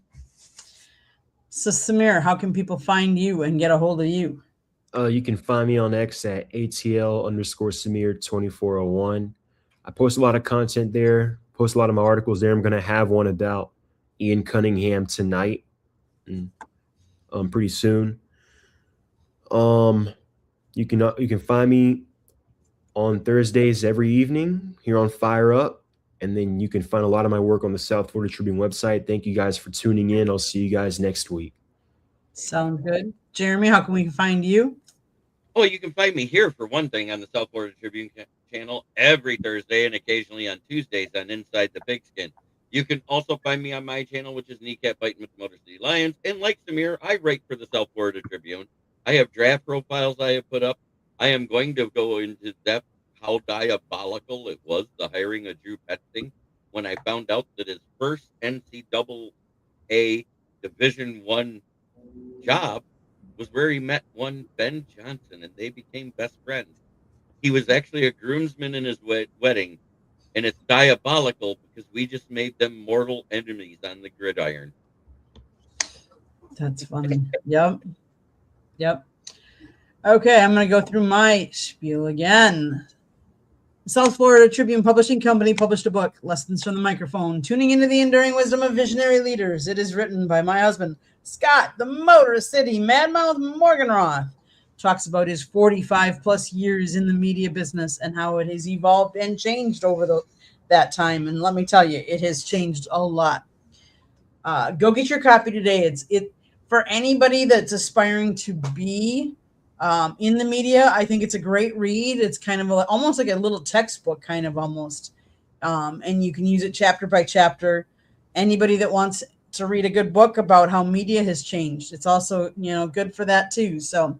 [SPEAKER 1] So, Samir, how can people find you and get a hold of you?
[SPEAKER 2] You can find me on X at ATL_Samir2401. I post a lot of content there, post a lot of my articles there. I'm going to have one about Ian Cunningham tonight, pretty soon. You can find me on Thursdays every evening here on Fire Up, and then you can find a lot of my work on the South Florida Tribune website. Thank you guys for tuning in. I'll see you guys next week.
[SPEAKER 1] Sounds good. Jeremy, how can we find you?
[SPEAKER 3] Well, you can find me here, for one thing, on the South Florida Tribune channel every Thursday and occasionally on Tuesdays on Inside the Pigskin. You can also find me on my channel, which is Kneecap Biting with the Motor City Lions. And like Samir, I write for the South Florida Tribune. I have draft profiles I have put up. I am going to go into depth how diabolical it was, the hiring of Drew Petzing, when I found out that his first NCAA Division I job was where he met one Ben Johnson, and they became best friends. He was actually a groomsman in his wedding, and it's diabolical because we just made them mortal enemies on the gridiron.
[SPEAKER 1] That's funny. Yep. Okay, I'm going to go through my spiel again. South Florida Tribune Publishing Company published a book, Lessons from the Microphone, Tuning into the Enduring Wisdom of Visionary Leaders. It is written by my husband, Scott, the Motor City Madmouth Morganroth. Talks about his 45 plus years in the media business and how it has evolved and changed over that time. And let me tell you, it has changed a lot. Go get your copy today. It's for anybody that's aspiring to be in the media. I think it's a great read. It's kind of almost like a little textbook, kind of almost. And you can use it chapter by chapter. Anybody that wants to read a good book about how media has changed, it's also, good for that too. So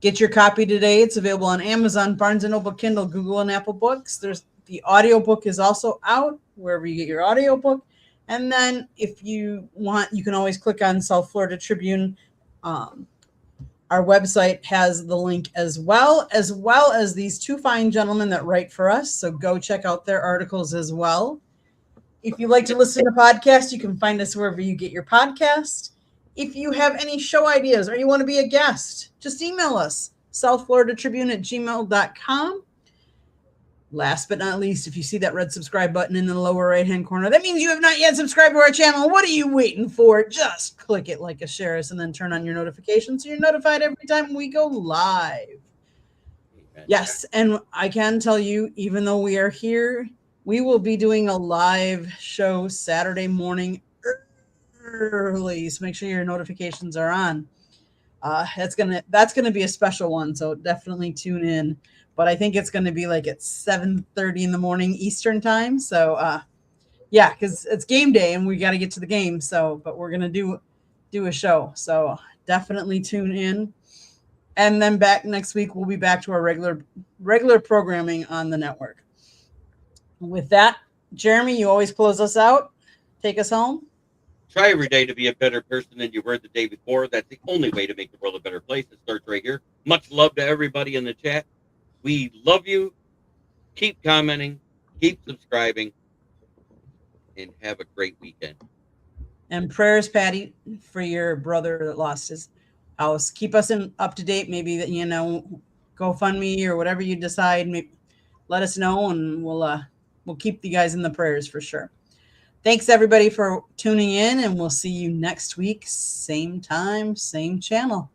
[SPEAKER 1] get your copy today. It's available on Amazon, Barnes & Noble, Kindle, Google, and Apple Books. The audiobook is also out wherever you get your audiobook. And then if you want, you can always click on South Florida Tribune. Our website has the link as well as these two fine gentlemen that write for us. So go check out their articles as well. If you like to listen to podcasts, you can find us wherever you get your podcast. If you have any show ideas or you want to be a guest, just email us, southfloridatribune@gmail.com. Last but not least, if you see that red subscribe button in the lower right-hand corner, that means you have not yet subscribed to our channel. What are you waiting for? Just click it like a share us and then turn on your notifications so you're notified every time we go live. Yes, and I can tell you, even though we are here, we will be doing a live show Saturday morning early, so make sure your notifications are on. That's gonna be a special one, so definitely tune in. But I think it's gonna be like at 7:30 in the morning Eastern time. So yeah, because it's game day and we got to get to the game. So, but we're gonna do a show. So definitely tune in. And then back next week, we'll be back to our regular programming on the network. With that, Jeremy, you always close us out. Take us home.
[SPEAKER 3] Try every day to be a better person than you were the day before. That's the only way to make the world a better place. It starts right here. Much love to everybody in the chat. We love you. Keep commenting. Keep subscribing. And have a great weekend.
[SPEAKER 1] And prayers, Patty, for your brother that lost his house. Keep us up to date. Maybe that GoFundMe or whatever you decide. Maybe let us know, and we'll keep you guys in the prayers for sure. Thanks everybody for tuning in, and we'll see you next week, same time, same channel.